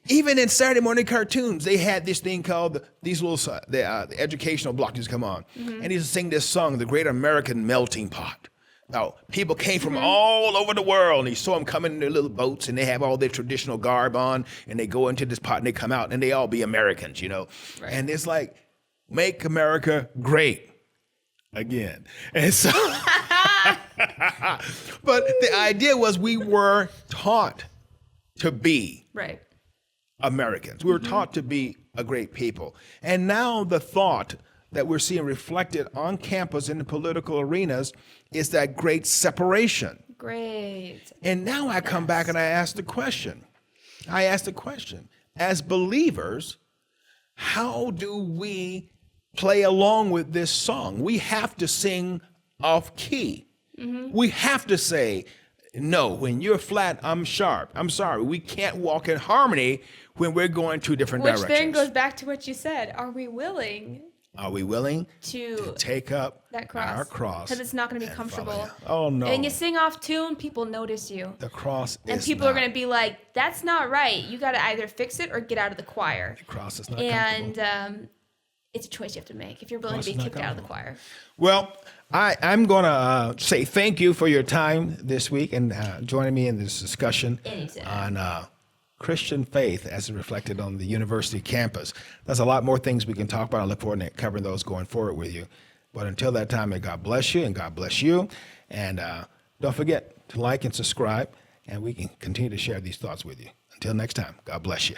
Speaker 1: even in Saturday morning cartoons, they had this thing called these little the educational blocks come on, and they just sing this song, "The Great American Melting Pot." Now, people came from all over the world, and you saw them coming in their little boats, and they have all their traditional garb on, and they go into this pot, and they come out, and they all be Americans, you know.
Speaker 2: Right.
Speaker 1: And it's like, make America great again. And so, but the idea was we were taught to be
Speaker 2: Right.
Speaker 1: Americans. We were taught to be a great people. And now the thought that we're seeing reflected on campus in the political arenas is that great separation.
Speaker 2: Great.
Speaker 1: And now I come back and I ask the question. As believers, how do we play along with this song? We have to sing off key. We have to say, no, when you're flat, I'm sharp. I'm sorry. We can't walk in harmony when we're going 2 different
Speaker 2: Which
Speaker 1: directions.
Speaker 2: then goes back to what you said. Are we willing
Speaker 1: Are we willing
Speaker 2: to
Speaker 1: take up
Speaker 2: that cross?
Speaker 1: our cross?
Speaker 2: Because it's not going to be
Speaker 1: and
Speaker 2: comfortable.
Speaker 1: follow him? Oh, no.
Speaker 2: And you sing off tune, people notice you.
Speaker 1: The cross
Speaker 2: And
Speaker 1: is
Speaker 2: people are
Speaker 1: not-
Speaker 2: going to be like, that's not right. You got to either fix it or get out of the choir.
Speaker 1: The cross is not comfortable.
Speaker 2: And it's a choice you have to make if you're willing
Speaker 1: Cross
Speaker 2: to be
Speaker 1: is not
Speaker 2: kicked out of the
Speaker 1: comfortable.
Speaker 2: choir.
Speaker 1: Well, I'm going to say thank you for your time this week and joining me in this discussion
Speaker 2: Anytime.
Speaker 1: on Christian faith as reflected on the university campus. There's a lot more things we can talk about. I look forward to covering those going forward with you. But until that time, may God bless you and God bless you. And don't forget to like and subscribe, and we can continue to share these thoughts with you. Until next time, God bless you.